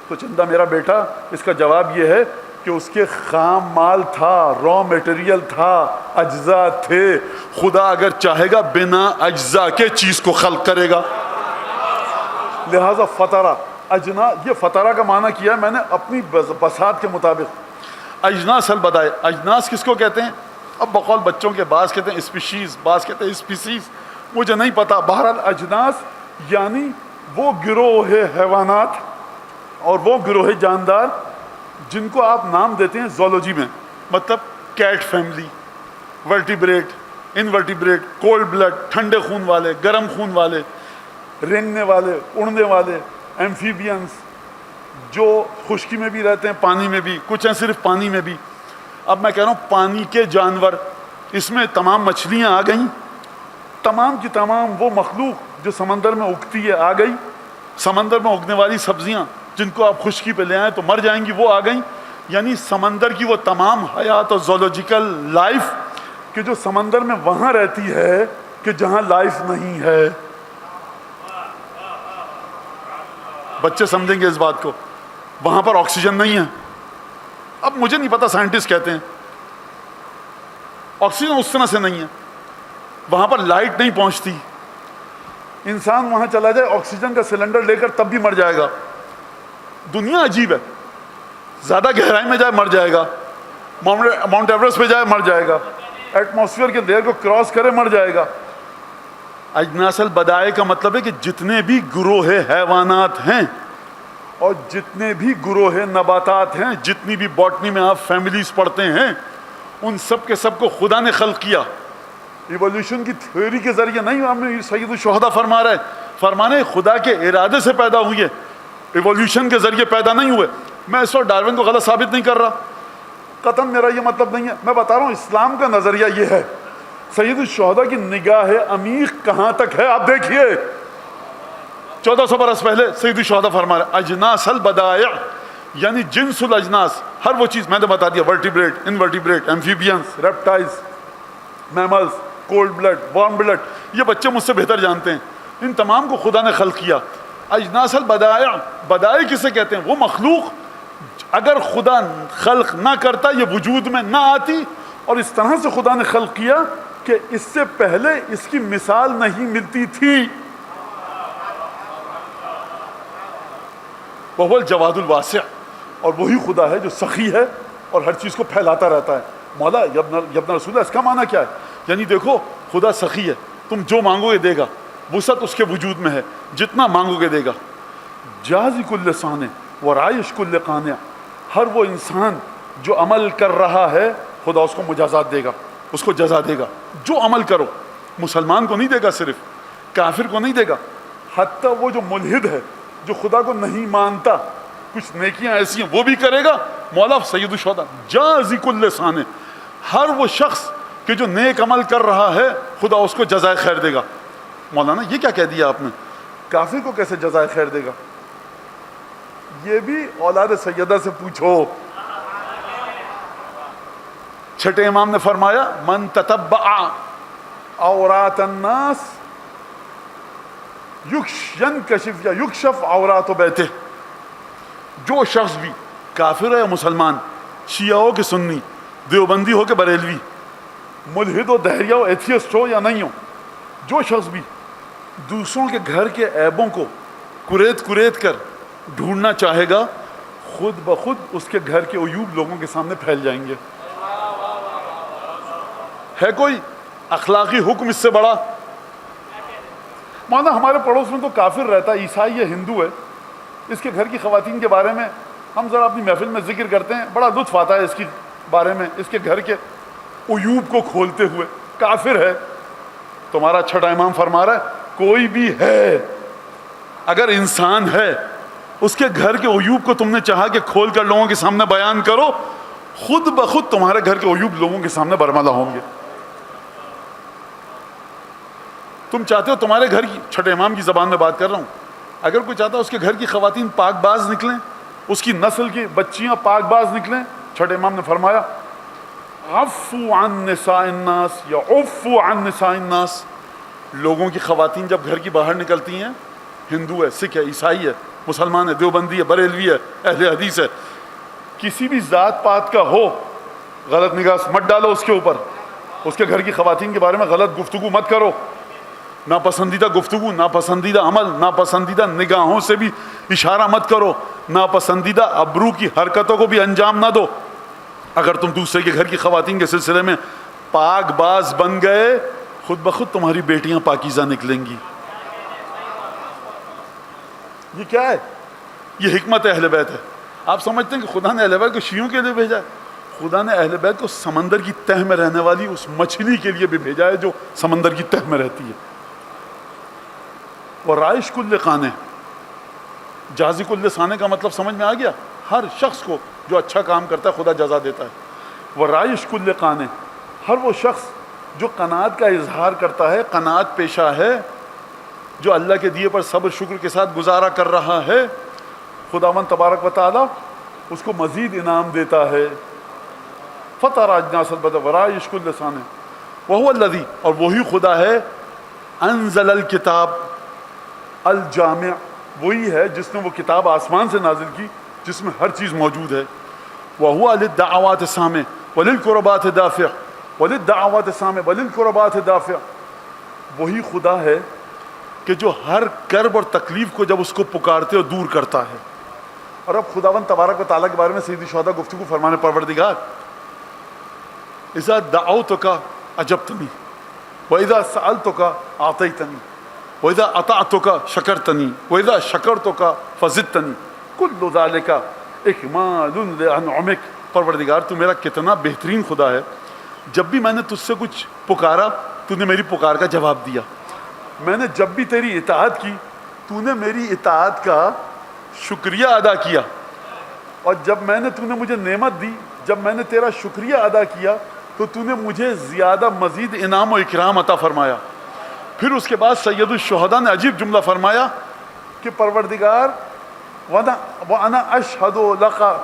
تو چندہ میرا بیٹا, اس کا جواب یہ ہے کہ اس کے خام مال تھا, را میٹیریل تھا, اجزاء تھے. خدا اگر چاہے گا بنا اجزاء کے چیز کو خلق کرے گا. لہذا فطرہ اجنا, یہ فطرہ کا معنی کیا ہے میں نے اپنی بساط کے مطابق. اجناس البدائے, اجناس کس کو کہتے ہیں؟ اب بقول بچوں کے بعض کہتے ہیں اسپیشیز, بعض کہتے ہیں اسپیسیز, مجھے نہیں پتا. بہرحال اجناس یعنی وہ گروہ حیوانات اور وہ گروہ جاندار جن کو آپ نام دیتے ہیں زولوجی میں, مطلب cat family, vertebrate, invertebrate, cold blood ٹھنڈے خون والے, گرم خون والے, رینگنے والے, اڑنے والے, ایمفیبینس جو خشکی میں بھی رہتے ہیں پانی میں بھی, کچھ ہیں صرف پانی میں بھی. اب میں کہہ رہا ہوں پانی کے جانور, اس میں تمام مچھلیاں آ گئیں, تمام کی تمام وہ مخلوق جو سمندر میں اگتی ہے آ گئی, سمندر میں اگنے والی سبزیاں جن کو آپ خشکی پہ لے آئیں تو مر جائیں گی وہ آ گئیں. یعنی سمندر کی وہ تمام حیات اور زولوجیکل لائف کہ جو سمندر میں وہاں رہتی ہے کہ جہاں لائف نہیں ہے. بچے سمجھیں گے اس بات کو. وہاں پر آکسیجن نہیں ہے. اب مجھے نہیں پتا, سائنٹسٹ کہتے ہیں آکسیجن اس طرح سے نہیں ہے, وہاں پر لائٹ نہیں پہنچتی. انسان وہاں چلا جائے آکسیجن کا سلنڈر لے کر تب بھی مر جائے گا. دنیا عجیب ہے, زیادہ گہرائی میں جائے مر جائے گا, ماؤنٹ ایوریسٹ پہ جائے مر جائے گا, ایٹماسفیئر کے لیئر کو کراس کرے مر جائے گا. اجناس البدائے کا مطلب ہے کہ جتنے بھی گروہ حیوانات ہیں اور جتنے بھی گروہ نباتات ہیں, جتنی بھی باٹنی میں آپ فیملیز پڑھتے ہیں, ان سب کے سب کو خدا نے خلق کیا. ایولیوشن کی تھیوری کے ذریعے نہیں. ہم نے سید الشہداء فرما رہا ہے, فرمانے خدا کے ارادے سے پیدا ہوئی ہے, ایولیوشن کے ذریعے پیدا نہیں ہوئے. میں اس وقت ڈارون کو غلط ثابت نہیں کر رہا, قطعاً میرا یہ مطلب نہیں ہے. میں بتا رہا ہوں اسلام کا نظریہ یہ ہے. سید الشہداء کی نگاہ عمیق کہاں تک ہے آپ دیکھیے. 1400 برس پہلے سید الشہداء فرما رہے اجناس البدائع یعنی جنس الاجناس, ہر وہ چیز میں نے بتا دیا, vertebrate, invertebrate, amphibians, reptiles, mammals, cold blood, warm blood, یہ بچے مجھ سے بہتر جانتے ہیں. ان تمام کو خدا نے خلق کیا. اجناس البدائع, بدائع کسے کہتے ہیں؟ وہ مخلوق اگر خدا خلق نہ کرتا یہ وجود میں نہ آتی, اور اس طرح سے خدا نے خلق کیا کہ اس سے پہلے اس کی مثال نہیں ملتی تھی. وہو الجواد الواسع, اور وہی خدا ہے جو سخی ہے اور ہر چیز کو پھیلاتا رہتا ہے. مولا یبن رسول اللہ, اس کا معنی کیا ہے؟ یعنی دیکھو خدا سخی ہے, تم جو مانگو گے دے گا, وسعت اس کے وجود میں ہے, جتنا مانگو گے دے گا. جازی کل سانع ورائش کل قانع, ہر وہ انسان جو عمل کر رہا ہے خدا اس کو مجازات دے گا, اس کو جزا دے گا. جو عمل کرو, مسلمان کو نہیں دے گا, صرف کافر کو نہیں دے گا, حتیٰ وہ جو ملحد ہے, جو خدا کو نہیں مانتا, کچھ نیکیاں ایسی ہیں وہ بھی کرے گا. مولا سید الشہداء جازی کل سانع, ہر وہ شخص کہ جو نیک عمل کر رہا ہے خدا اس کو جزائے خیر دے گا. مولانا یہ کیا کہہ دیا آپ نے, کافر کو کیسے جزائے خیر دے گا؟ یہ بھی اولاد سیدہ سے پوچھو. چھٹے امام نے فرمایا من تتبع عورات الناس ینکشف یا یکشف عورات بیتہ, جو شخص بھی کافر ہے یا مسلمان, شیعہ ہو کہ سنی, دیوبندی ہو کہ بریلوی, ملحد و دہریہ ہو, ایتھیسٹ ہو یا نہیں ہو, جو شخص بھی دوسروں کے گھر کے عیبوں کو کریت کریت کر ڈھونڈنا چاہے گا, خود بخود اس کے گھر کے عیوب لوگوں کے سامنے پھیل جائیں گے. ہے کوئی اخلاقی حکم اس سے بڑا؟ مانا ہمارے پڑوس میں تو کافر رہتا ہے, عیسائی ہے, ہندو ہے, اس کے گھر کی خواتین کے بارے میں ہم ذرا اپنی محفل میں ذکر کرتے ہیں, بڑا لطف آتا ہے اس کے بارے میں, اس کے گھر کے عیوب کو کھولتے ہوئے. کافر ہے. تمہارا چھٹا امام فرما رہا ہے کوئی بھی ہے، اگر انسان ہے، اس کے گھر کے عیوب کو تم نے چاہا کہ کھول کر لوگوں کے سامنے بیان کرو، خود بخود تمہارے گھر کے عیوب لوگوں کے سامنے برملا ہوں گے۔ تم چاہتے ہو تمہارے گھر کی، چھٹے امام کی زبان میں بات کر رہا ہوں، اگر کوئی چاہتا ہے اس کے گھر کی خواتین پاک باز نکلیں، اس کی نسل کی بچیاں پاک باز نکلیں، چھٹے امام نے فرمایا عفو عن نساء الناس یا عفو عن نساء الناس، لوگوں کی خواتین جب گھر کی باہر نکلتی ہیں، ہندو ہے، سکھ ہے، عیسائی ہے، مسلمان ہے، دیوبندی ہے، بریلوی ہے، اہل حدیث ہے، کسی بھی ذات پات کا ہو، غلط نگاہ مت ڈالو اس کے اوپر، اس کے گھر کی خواتین کے بارے میں غلط گفتگو مت کرو، ناپسندیدہ گفتگو، ناپسندیدہ عمل، ناپسندیدہ نگاہوں سے بھی اشارہ مت کرو، ناپسندیدہ ابرو کی حرکتوں کو بھی انجام نہ دو۔ اگر تم دوسرے کے گھر کی خواتین کے سلسلے میں پاک باز بن گئے، خود بخود تمہاری بیٹیاں پاکیزہ نکلیں گی۔ یہ کیا ہے؟ یہ حکمت اہل بیت ہے۔ آپ سمجھتے ہیں کہ خدا نے اہل بیت کو شیعوں کے لیے بھیجا ہے؟ خدا نے اہل بیت کو سمندر کی تہ میں رہنے والی اس مچھلی کے لیے بھی بھیجا ہے جو سمندر کی تہ میں رہتی ہے۔ وَرَائِشْ كُلِّ قَانِع، جازی کل سانے کا مطلب سمجھ میں آ گیا؟ ہر شخص کو جو اچھا کام کرتا ہے خدا جزا دیتا ہے۔ وَرَائِشْ كُلِّ قَانِع، ہر وہ شخص جو قناعت کا اظہار کرتا ہے، قناعت پیشہ ہے، جو اللہ کے دیے پر صبر شکر کے ساتھ گزارا کر رہا ہے، خداوند تبارک و تعالی اس کو مزید انعام دیتا ہے۔ فَتَرَى أَجْنَاسَ الْبَدْرِ وَرَائِشْ كُلِّ صَانِعٍ وَهُوَ الَّذِي، اور وہی خدا ہے، انزل الکتاب الجامع، وہی ہے جس نے وہ کتاب آسمان سے نازل کی جس میں ہر چیز موجود ہے۔ وَهُوَ لِلدَّعَوَاتِ سَامِعٌ وَلِلْقُرَبَاتِ دَافِعٌ وَلِلدَّعَوَاتِ سَامِعٌ وَلِلْقُرَبَاتِ دَافِعٌ، وہی خدا ہے کہ جو ہر کرب اور تکلیف کو جب اس کو پکارتے اور دور کرتا ہے۔ اور اب خداوند تبارک و تعالیٰ کے بارے میں سیدی شہداء گفتگو فرمانے، پروردگار اذا دعوتک اجبتنی واذا سألتک اعطیتنی واذا اطعتک شکرتنی واذا شکرتک فزدتنی کل ذلک اکمال لانعمک۔ پروردگار تو میرا کتنا بہترین خدا ہے، جب بھی میں نے تجھ سے کچھ پکارا تو نے میری پکار کا جواب دیا، میں نے جب بھی تیری اطاعت کی تو نے میری اطاعت کا شکریہ ادا کیا، اور جب میں نے تو نے مجھے نعمت دی، جب میں نے تیرا شکریہ ادا کیا تو تو نے مجھے زیادہ مزید انعام و اکرام عطا فرمایا۔ پھر اس کے بعد سید الشہداء نے عجیب جملہ فرمایا کہ پروردگار وَأَنَا أَشْهَدُ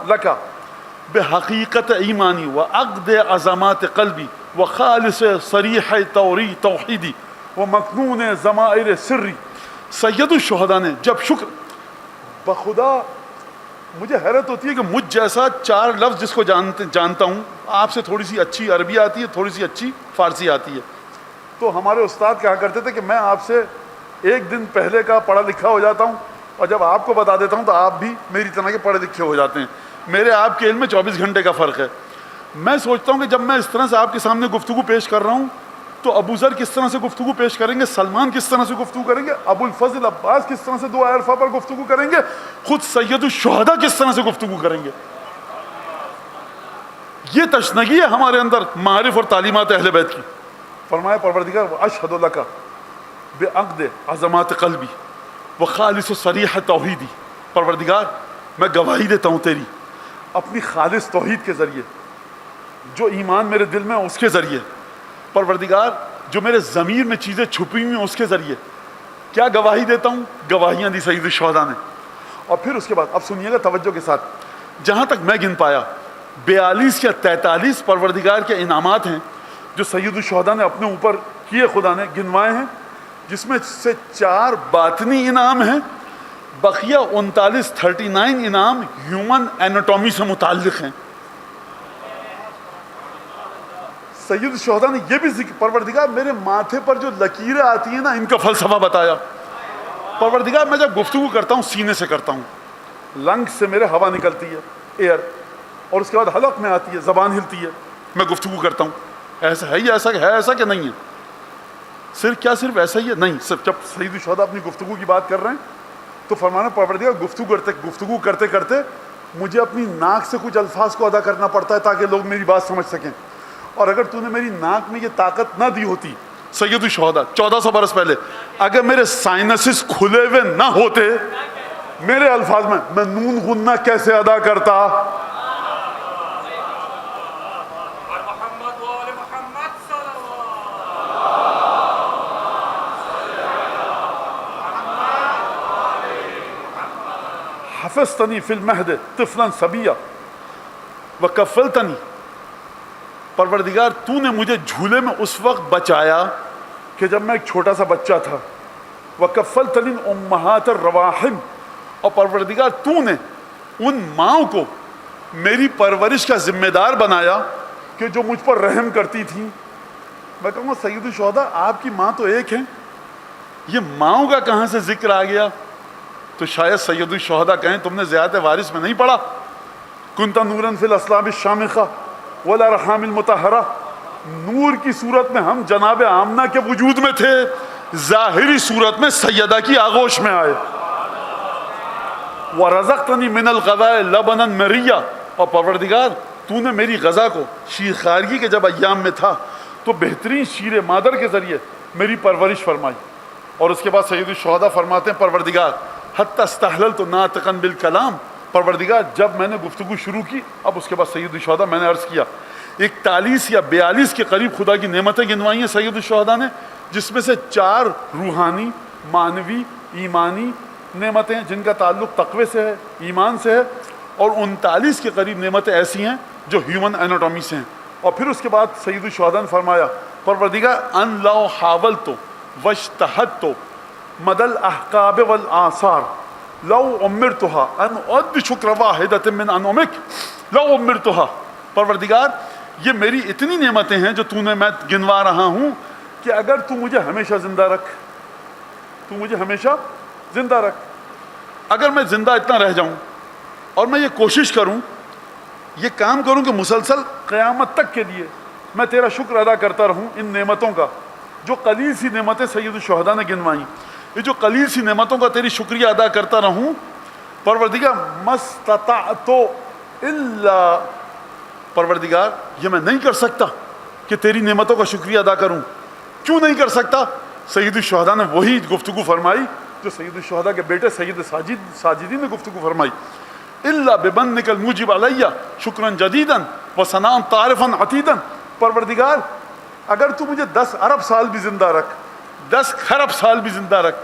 لَكَ بحقیقت ایمانی وعقد عظمات قلبی وخالص صریح توحیدی ومکنون ضمائر سری۔ سید الشہداء نے جب شکر، بخدا مجھے حیرت ہوتی ہے کہ مجھ جیسا چار لفظ جس کو جانتا ہوں، آپ سے تھوڑی سی اچھی عربی آتی ہے، تھوڑی سی اچھی فارسی آتی ہے، تو ہمارے استاد کہا کرتے تھے کہ میں آپ سے ایک دن پہلے کا پڑھا لکھا ہو جاتا ہوں، اور جب آپ کو بتا دیتا ہوں تو آپ بھی میری طرح کے پڑھے لکھے ہو جاتے ہیں۔ میرے آپ کے علم میں 24 گھنٹے کا فرق ہے۔ میں سوچتا ہوں کہ جب میں اس طرح سے آپ کے سامنے گفتگو پیش کر رہا ہوں تو ابو ذر کس طرح سے گفتگو پیش کریں گے، سلمان کس طرح سے گفتگو کریں گے، ابو الفضل عباس کس طرح سے دو عرفہ پر گفتگو کریں گے، خود سید الشہداء کس طرح سے گفتگو کریں گے۔ یہ تشنگی ہے ہمارے اندر معارف اور تعلیمات اہل بیت کی۔ فرمایا پروردگار اشہد لک بعقد عظمات قلبی وخالص صریح توحیدی، پروردگار میں گواہی دیتا ہوں تیری اپنی خالص توحید کے ذریعے، جو ایمان میرے دل میں اس کے ذریعے، پروردگار جو میرے ضمیر میں چیزیں چھپی ہوئی ہیں اس کے ذریعے کیا گواہی دیتا ہوں، گواہیاں دی سید الشہداء نے۔ اور پھر اس کے بعد اب سنیے گا توجہ کے ساتھ، جہاں تک میں گن پایا 42 یا 43 پروردگار کے انعامات ہیں جو سید الشہداء نے اپنے اوپر کیے، خدا نے گنوائے ہیں، جس میں سے 4 باطنی انعام ہیں، بقیہ 39 انعام ہیومن ایناٹومی سے متعلق ہیں۔ سید الشہداء نے یہ بھی ذکر، پروردگار میرے ماتھے پر جو لکیریں آتی ہیں نا ان کا فلسفہ بتایا۔ پروردگار میں جب گفتگو کرتا ہوں سینے سے کرتا ہوں، لنگ سے میرے ہوا نکلتی ہے، ایئر، اور اس کے بعد حلق میں آتی ہے، زبان ہلتی ہے، میں گفتگو کرتا ہوں۔ ایسا ہے، ایسا کہ نہیں ہے؟ صرف ایسا ہی ہے؟ نہیں، صرف جب سید الشہداء اپنی گفتگو کی بات کر رہے ہیں تو فرمانا پروردگار گفتگو کرتے کرتے مجھے اپنی ناک سے کچھ الفاظ کو ادا کرنا پڑتا ہے تاکہ لوگ میری بات سمجھ سکیں، اور اگر تو نے میری ناک میں یہ طاقت نہ دی ہوتی سید الشہداء 1400 برس پہلے. اگر میرے سائنسز کھلے ہوئے نہ ہوتے میرے الفاظ میں نون غنہ کیسے ادا کرتا؟ حفظتنی فی المہد طفلا صبیا وکفلتنی، پروردگار تو نے مجھے جھولے میں اس وقت بچایا کہ جب میں ایک چھوٹا سا بچہ تھا. وکفلتنی امہات الرواحم، اور پروردگار تو نے ان ماؤں کو میری پرورش کا ذمہ دار بنایا کہ جو مجھ پر رحم کرتی تھیں. میں کہوں گا سید الشہداء آپ کی ماں تو ایک ہیں، یہ ماؤں کا کہاں سے ذکر آ گیا؟ تو شاید سید الشہداء کہیں تم نے زیادت وارث میں نہیں پڑھا، کنت نورا فی الاصلاب الشامخہ والارحام المطہرہ، نور کی صورت میں ہم جناب آمنہ کے وجود میں تھے، ظاہری صورت میں سیدہ کی آغوش میں آئے. وَرَزَقْتَنِي مِنَ الْغَذَاءِ لَبَنًا مَرِيًّا، اور پروردگار تو نے میری غذا کو شیر خارگی کے جب ایام میں تھا تو بہترین شیر مادر کے ذریعے میری پرورش فرمائی. اور اس کے بعد سید الشہداء فرماتے ہیں پروردگار حتی استحللت ناطقا بالکلام، پروردگار جب میں نے گفتگو شروع کی، اب اس کے بعد سید الشہداء میں نے عرض کیا 41 یا 42 کے قریب خدا کی نعمتیں گنوائی ہیں سید الشہداء نے، جس میں سے 4 روحانی، معنوی، ایمانی نعمتیں جن کا تعلق تقوی سے ہے، ایمان سے ہے، اور 39 کے قریب نعمتیں ایسی ہیں جو ہیومن ایناٹومی سے ہیں. اور پھر اس کے بعد سید الشہداء نے فرمایا پروردگار ان لو حاولت واجتہدت مد الاحقاب والآثار لو امرتها ان اعد شکر واحدۃ من انعمک لو امرتها، پروردگار یہ میری اتنی نعمتیں ہیں جو تو نے میں گنوا رہا ہوں کہ اگر تو مجھے ہمیشہ زندہ رکھ، تو مجھے ہمیشہ زندہ رکھ، اگر میں زندہ اتنا رہ جاؤں اور میں یہ کوشش کروں، یہ کام کروں کہ مسلسل قیامت تک کے لیے میں تیرا شکر ادا کرتا رہوں ان نعمتوں کا، جو قلیل سی نعمتیں سید الشہداء نے گنوائیں، یہ جو قلیل سی نعمتوں کا تیری شکریہ ادا کرتا رہوں پروردگار مستطعت الا، پروردگار یہ میں نہیں کر سکتا کہ تیری نعمتوں کا شکریہ ادا کروں. کیوں نہیں کر سکتا؟ سید الشہداء نے وہی گفتگو فرمائی جو سید الشہداء کے بیٹے سید ساجدین نے گفتگو فرمائی، الا بمنک الموجب علی شکرا جدیدا وثناء تعرفا عتیدا، پروردگار اگر تو مجھے 10 ارب سال بھی زندہ رکھ، 10 خرب سال بھی زندہ رکھ،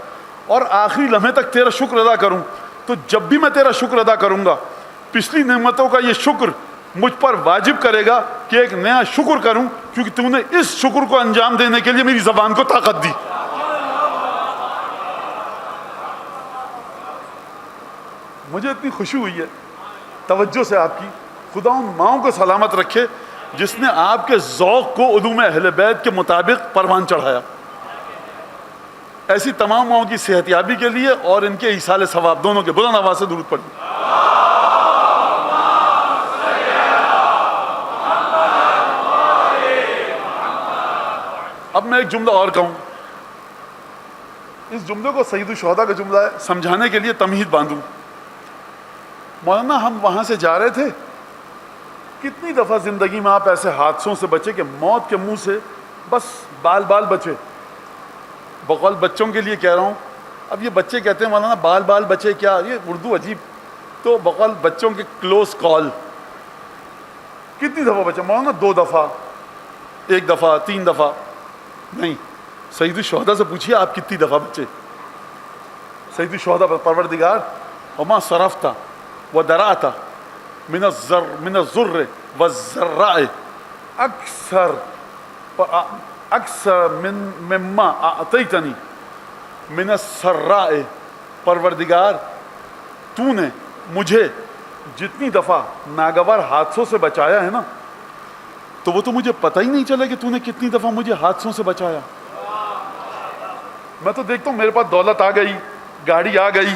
اور آخری لمحے تک تیرا شکر ادا کروں، تو جب بھی میں تیرا شکر ادا کروں گا پچھلی نعمتوں کا یہ شکر مجھ پر واجب کرے گا کہ ایک نیا شکر کروں، کیونکہ تو نے اس شکر کو انجام دینے کے لیے میری زبان کو طاقت دی. مجھے اتنی خوشی ہوئی ہے توجہ سے آپ کی، خدا ان ماؤں کو سلامت رکھے جس نے آپ کے ذوق کو علوم اہل بیت کے مطابق پروان چڑھایا. ایسی تمام ماؤں کی صحت یابی کے لیے اور ان کے ایصال ثواب دونوں کے بلند آواز سے درود پڑھیں. اب میں ایک جملہ اور کہوں، اس جملے کو سید الشہداء کا جملہ ہے، سمجھانے کے لیے تمہید باندھوں. مولانا ہم وہاں سے جا رہے تھے، کتنی دفعہ زندگی میں آپ ایسے حادثوں سے بچے کہ موت کے منہ سے بس بال بال بچے. بقول بچوں کے لیے کہہ رہا ہوں، اب یہ بچے کہتے ہیں مولانا بال بال بچے کیا، یہ اردو عجیب، تو بقول بچوں کے کلوز کال کتنی دفعہ بچے؟ مولانا 2 دفعہ، 1 دفعہ، 3 دفعہ نہیں. سید الشہداء سے پوچھیے آپ کتنی دفعہ بچے؟ سید الشہداء پروردگار وما صرفتا ودرعتا من الذر والذراء اکثر مما اعطیتنی من السراء، پروردگار تو نے مجھے جتنی دفعہ ناگوار حادثوں سے بچایا ہے نا، تو وہ تو مجھے پتہ ہی نہیں چلا کہ تو نے کتنی دفعہ مجھے حادثوں سے بچایا. میں تو دیکھتا ہوں میرے پاس دولت آ گئی، گاڑی آ گئی،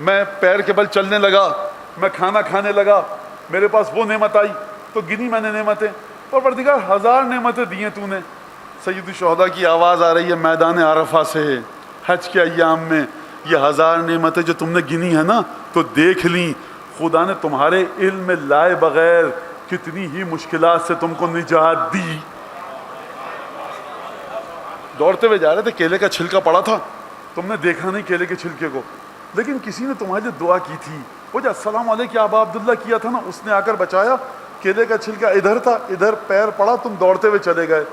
میں پیر کے بل چلنے لگا، میں کھانا کھانے لگا، میرے پاس وہ نعمت آئی تو گنی میں نے نعمتیں. پروردگار 1000 نعمتیں دی ہیں تو نے. سید الشہداء کی آواز آ رہی ہے میدان عرفہ سے حج کے ایام میں، یہ 1000 نعمتیں جو تم نے گنی ہیں نا، تو دیکھ لیں خدا نے تمہارے علم میں لائے بغیر کتنی ہی مشکلات سے تم کو نجات دی. دوڑتے ہوئے جا رہے تھے، کیلے کا چھلکا پڑا تھا، تم نے دیکھا نہیں کیلے کے چھلکے کو، لیکن کسی نے تمہارے لیے دعا کی تھی، وہ جو السلام علیکم ابا عبداللہ کیا تھا نا، اس نے آ کر بچایا. کیلے کا چھلکا ادھر تھا، ادھر پیر پڑا، تم دوڑتے ہوئے چلے گئے.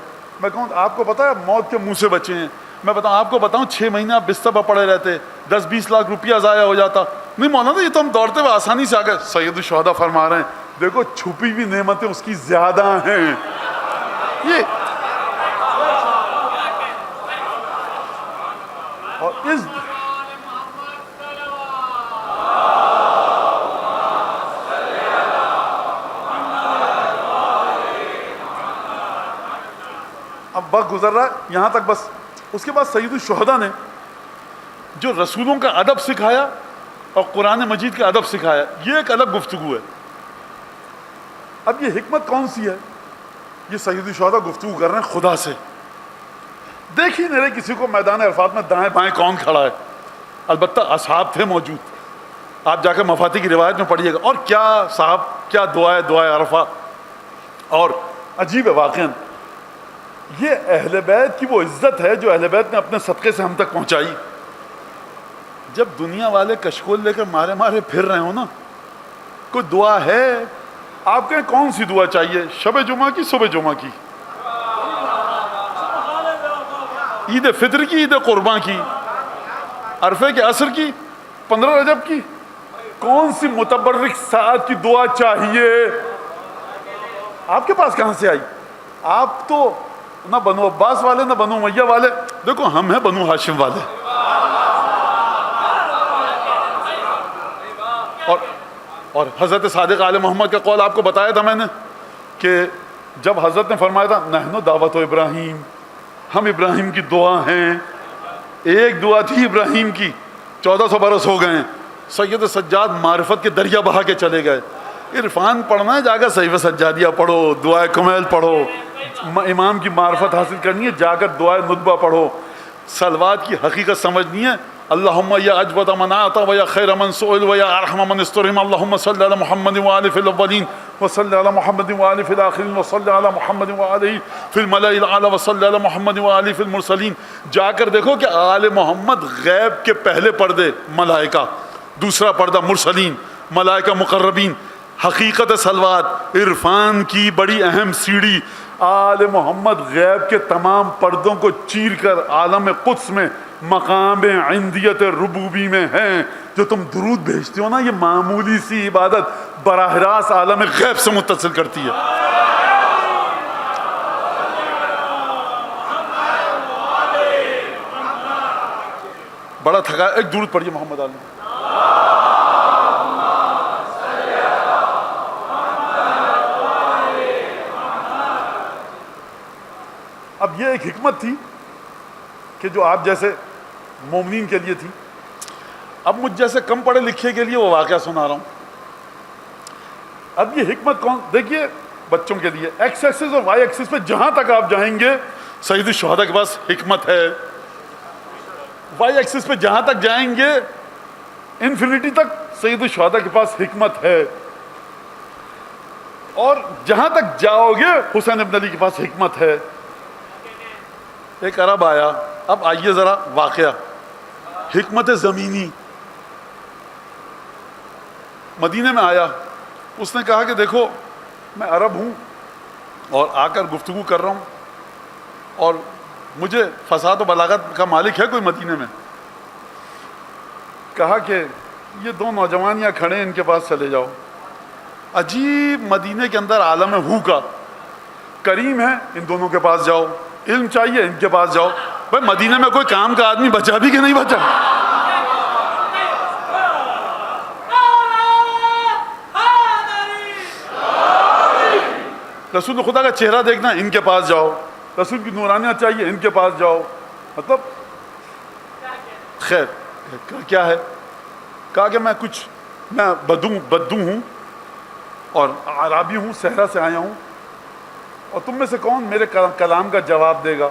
میں کہوں آپ کو پتا ہے موت کے منہ سے بچے ہیں. میں بتاؤں آپ کو بتاؤں 6 مہینے آپ بستر پر پڑے رہتے، 10-20 لاکھ روپیہ ضائع ہو جاتا. نہیں مولانا یہ تو ہم دوڑتے ہوئے آسانی سے آ گئے. سید الشہداء فرما رہے ہیں دیکھو چھپی ہوئی نعمتیں اس کی زیادہ ہیں. یہ اور اس اب وقت گزر رہا ہے یہاں تک بس. اس کے بعد سید الشہداء نے جو رسولوں کا ادب سکھایا اور قرآن مجید کا ادب سکھایا، یہ ایک الگ گفتگو ہے. اب یہ حکمت کون سی ہے؟ یہ سید الشہداء گفتگو کر رہے ہیں خدا سے. دیکھ ہی نہیں رہے کسی کو میدان عرفات میں دائیں بائیں کون کھڑا ہے. البتہ اصحاب تھے موجود، آپ جا کے مفاتی کی روایت میں پڑھیے گا. اور کیا صاحب کیا دعائے عرفہ. اور عجیب ہے واقعاً یہ اہل بیت کی وہ عزت ہے جو اہل بیت نے اپنے صدقے سے ہم تک پہنچائی. جب دنیا والے کشکول لے کر مارے مارے پھر رہے ہو نا، کوئی دعا ہے آپ کہیں کون سی دعا چاہیے؟ شب جمعہ کی، صبح جمعہ کی، عید فطر کی، عید قرباں کی، عرفے کے عصر کی، 15 رجب کی، کون سی متبرک ساعت کی دعا چاہیے؟ آپ کے پاس کہاں سے آئی؟ آپ تو نہ بنو عباس والے نہ بنو امیہ والے، دیکھو ہم ہیں بنو ہاشم والے. اور حضرت صادق آل محمد کا قول آپ کو بتایا تھا میں نے کہ جب حضرت نے فرمایا تھا نحن دعوت ابراہیم، ہم ابراہیم کی دعا ہیں. ایک دعا تھی ابراہیم کی، 1400 برس ہو گئے ہیں. سید سجاد معرفت کے دریا بہا کے چلے گئے. عرفان پڑھنا ہے جا کر صحیفہ سجادیہ پڑھو، دعائے کمیل پڑھو. امام کی معرفت حاصل کرنی ہے جا کر دعائے ندبہ پڑھو. صلوات کی حقیقت سمجھنی ہے، اللہم یا اجود من اعطی و یا خیر من سئل و یا ارحم من استرحم، اللہم صلی علی محمد و آلہ فی الاولین و صلی علی محمد و آلہ فی الاخرین و صلی علی محمد و آلہ فی الملأ الاعلی و صلی علی محمد و آلہ فی المرسلین. جا کر دیکھو کہ آل محمد غیب کے پہلے پردے ملائکہ، دوسرا پردہ مرسلین ملائکہ مقربین. حقیقت صلوات عرفان کی بڑی اہم سیڑھی. آل محمد غیب کے تمام پردوں کو چیر کر عالم قدس میں مقام عندیت ربوبی میں ہیں. جو تم درود بھیجتے ہو نا، یہ معمولی سی عبادت براہ راست عالم غیب سے متصل کرتی ہے. بڑا تھکا، ایک درود پڑھیے محمد علی. اب یہ ایک حکمت تھی کہ جو آپ جیسے مومنین کے لیے تھی. اب مجھ جیسے کم پڑھے لکھے کے لیے وہ واقعہ سنا رہا ہوں. اب یہ حکمت کون؟ دیکھیے بچوں کے لیے ایکس ایکسس اور وائی ایکسس پہ جہاں تک آپ جائیں گے سید الشہداء کے پاس حکمت ہے. وائی ایکسس پہ جہاں تک جائیں گے انفینٹی تک سید الشہداء کے پاس حکمت ہے. اور جہاں تک جاؤ گے حسین ابن علی کے پاس حکمت ہے. ایک عرب آیا، اب آئیے ذرا واقعہ حکمت زمینی. مدینے میں آیا، اس نے کہا کہ دیکھو میں عرب ہوں اور آ کر گفتگو کر رہا ہوں اور مجھے فصاحت و بلاغت کا مالک ہے کوئی مدینے میں؟ کہا کہ یہ 2 نوجوان یہاں کھڑے ہیں، ان کے پاس چلے جاؤ. عجیب، مدینے کے اندر عالم ہو کا کریم ہے، ان دونوں کے پاس جاؤ. علم چاہیے، ان کے پاس جاؤ. بھائی مدینے میں کوئی کام کا آدمی بچا بھی کہ نہیں بچا؟ رسول خدا کا چہرہ دیکھنا، ان کے پاس جاؤ. رسول کی نورانیت چاہیے، ان کے پاس جاؤ. مطلب خیر کیا ہے؟ کہا کہ میں بدو ہوں اور عرابی ہوں، صحرا سے آیا ہوں، اور تم میں سے کون میرے کلام کا جواب دے گا؟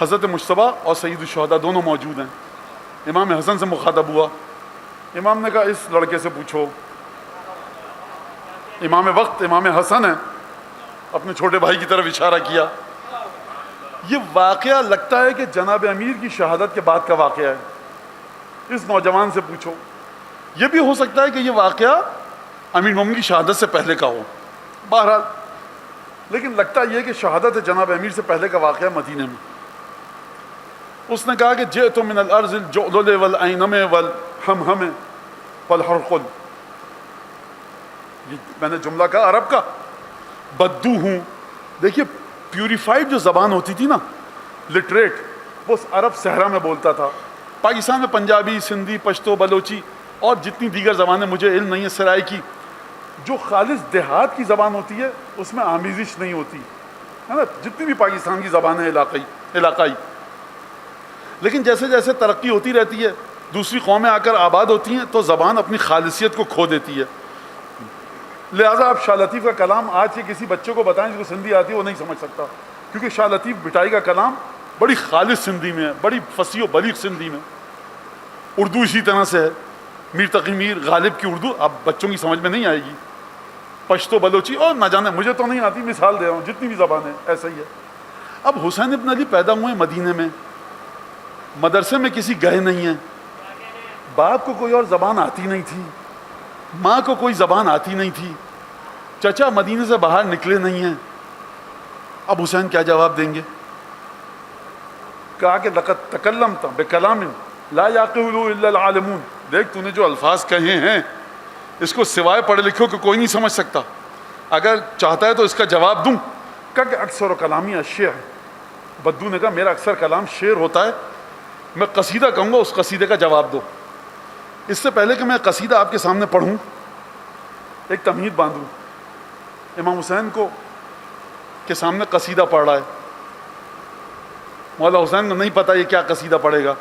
حضرت مجتبیٰ اور سید الشہداء دونوں موجود ہیں. امام حسن سے مخاطب ہوا. امام نے کہا اس لڑکے سے پوچھو. امام وقت امام حسن ہے، اپنے چھوٹے بھائی کی طرف اشارہ کیا. یہ واقعہ لگتا ہے کہ جناب امیر کی شہادت کے بعد کا واقعہ ہے، اس نوجوان سے پوچھو۔ یہ بھی ہو سکتا ہے کہ یہ واقعہ امیر مومن کی شہادت سے پہلے کا ہو، بہرحال لیکن لگتا یہ کہ شہادت جناب امیر سے پہلے کا واقعہ مدینے میں۔ اس نے کہا کہ جئت من الارض الجعلل والعینم والحمہم والحرقل، یہ میں نے جملہ کہا عرب کا، بدو ہوں۔ دیکھیے پیوریفائڈ جو زبان ہوتی تھی نا، لٹریٹ، وہ عرب صحرا میں بولتا تھا۔ پاکستان میں پنجابی، سندھی، پشتو، بلوچی اور جتنی دیگر زبانیں مجھے علم نہیں ہے سرائے کی، جو خالص دیہات کی زبان ہوتی ہے اس میں آمیزش نہیں ہوتی ہے نا، جتنی بھی پاکستان کی زبانیں علاقائی، لیکن جیسے جیسے ترقی ہوتی رہتی ہے، دوسری قومیں آ کر آباد ہوتی ہیں تو زبان اپنی خالصیت کو کھو دیتی ہے۔ لہٰذا آپ شاہ لطیف کا کلام آج کے کسی بچے کو بتائیں جس کو سندھی آتی ہے وہ نہیں سمجھ سکتا، کیونکہ شاہ لطیف بھٹائی کا کلام بڑی خالص سندھی میں ہے، بڑی فصیح و بلیغ سندھی میں۔ اردو اسی طرح سے ہے، میر تقی میر غالب کی اردو اب بچوں کی سمجھ میں نہیں آئے گی، پشتو، بلوچی اور نہ جانے مجھے تو نہیں آتی، مثال دے رہا ہوں، جتنی بھی زبانیں ایسا ہی ہے۔ اب حسین ابن علی پیدا ہوئے مدینے میں، مدرسے میں کسی گئے نہیں ہیں، باپ کو کوئی اور زبان آتی نہیں تھی، ماں کو کوئی زبان آتی نہیں تھی، چچا مدینے سے باہر نکلے نہیں ہیں، اب حسین کیا جواب دیں گے؟ کہا کہ لقد تکلمت بکلام لا یعقلہ الا العالمون، دیکھ تو نے جو الفاظ کہے ہیں اس کو سوائے پڑھے لکھوں کہ کوئی نہیں سمجھ سکتا، اگر چاہتا ہے تو اس کا جواب دوں؟ کہا کہ اکثر و کلامی الشعر، بدو نے کہا میرا اکثر کلام شعر ہوتا ہے، میں قصیدہ کہوں گا، اس قصیدے کا جواب دو۔ اس سے پہلے کہ میں قصیدہ آپ کے سامنے پڑھوں، ایک تمہید باندھوں۔ امام حسین کو کے سامنے قصیدہ پڑھ رہا ہے، مولا حسین کو نہیں پتا یہ کیا قصیدہ پڑھے گا۔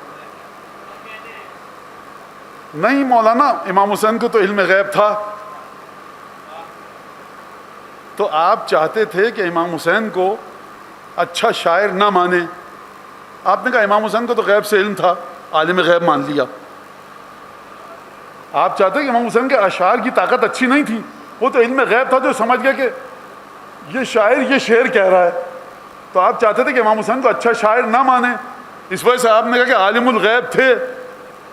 نہیں مولانا، امام حسین کو تو علم غیب تھا، تو آپ چاہتے تھے کہ امام حسین کو اچھا شاعر نہ مانے، آپ نے کہا امام حسین کو تو غیب سے علم تھا، عالم غیب مان لیا۔ آپ چاہتے کہ امام حسین کے اشعار کی طاقت اچھی نہیں تھی، وہ تو علم غیب تھا جو سمجھ گئے کہ یہ شاعر یہ شعر کہہ رہا ہے، تو آپ چاہتے تھے کہ امام حسین کو اچھا شاعر نہ مانے، اس وجہ سے آپ نے کہا کہ عالم الغیب تھے،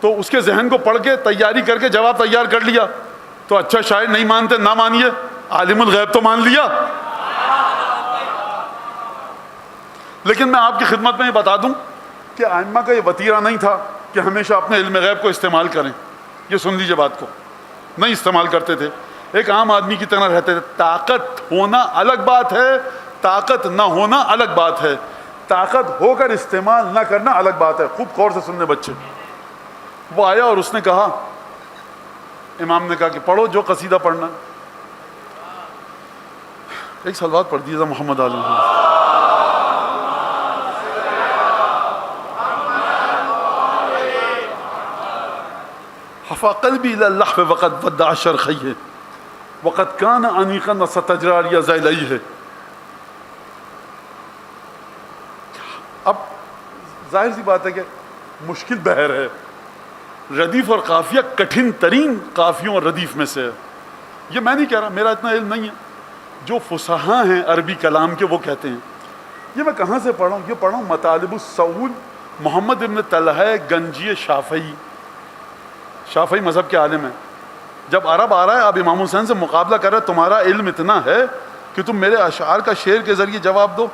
تو اس کے ذہن کو پڑھ کے تیاری کر کے جواب تیار کر لیا، تو اچھا شاعر نہیں مانتے نہ مانیے، عالم الغیب تو مان لیا۔ لیکن میں آپ کی خدمت میں یہ بتا دوں کہ ائمہ کا یہ وتیرہ نہیں تھا کہ ہمیشہ اپنے علم غیب کو استعمال کریں، یہ سن لیجیے بات کو، نہیں استعمال کرتے تھے، ایک عام آدمی کی طرح رہتے تھے۔ طاقت ہونا الگ بات ہے، طاقت نہ ہونا الگ بات ہے، طاقت ہو کر استعمال نہ کرنا الگ بات ہے۔ خوب غور سے سننے بچے۔ وہ آیا اور اس نے کہا، امام نے کہا کہ پڑھو جو قصیدہ پڑھنا۔ ایک صلوات پڑھ دیجیے محمد علیہ وسلم۔ حفا قلبی الی اللحو وقد ودع شرخیہ وقد کان انیقا ستجراری ذیلیہ۔ اب ظاہر سی بات ہے کہ مشکل بحر ہے، ردیف اور قافیہ کٹھن ترین قافیوں اور ردیف میں سے ہے۔ یہ میں نہیں کہہ رہا، میرا اتنا علم نہیں ہے، جو فصحاء ہیں عربی کلام کے وہ کہتے ہیں۔ یہ میں کہاں سے پڑھا ہوں؟ یہ پڑھا ہوں مطالب السعول، محمد ابن طلحہ گنجی شافعی، شافعی مذہب کے عالم ہیں۔ جب عرب آ رہا ہے، اب امام حسین سے مقابلہ کر رہا ہے، تمہارا علم اتنا ہے کہ تم میرے اشعار کا شعر کے ذریعے جواب دو۔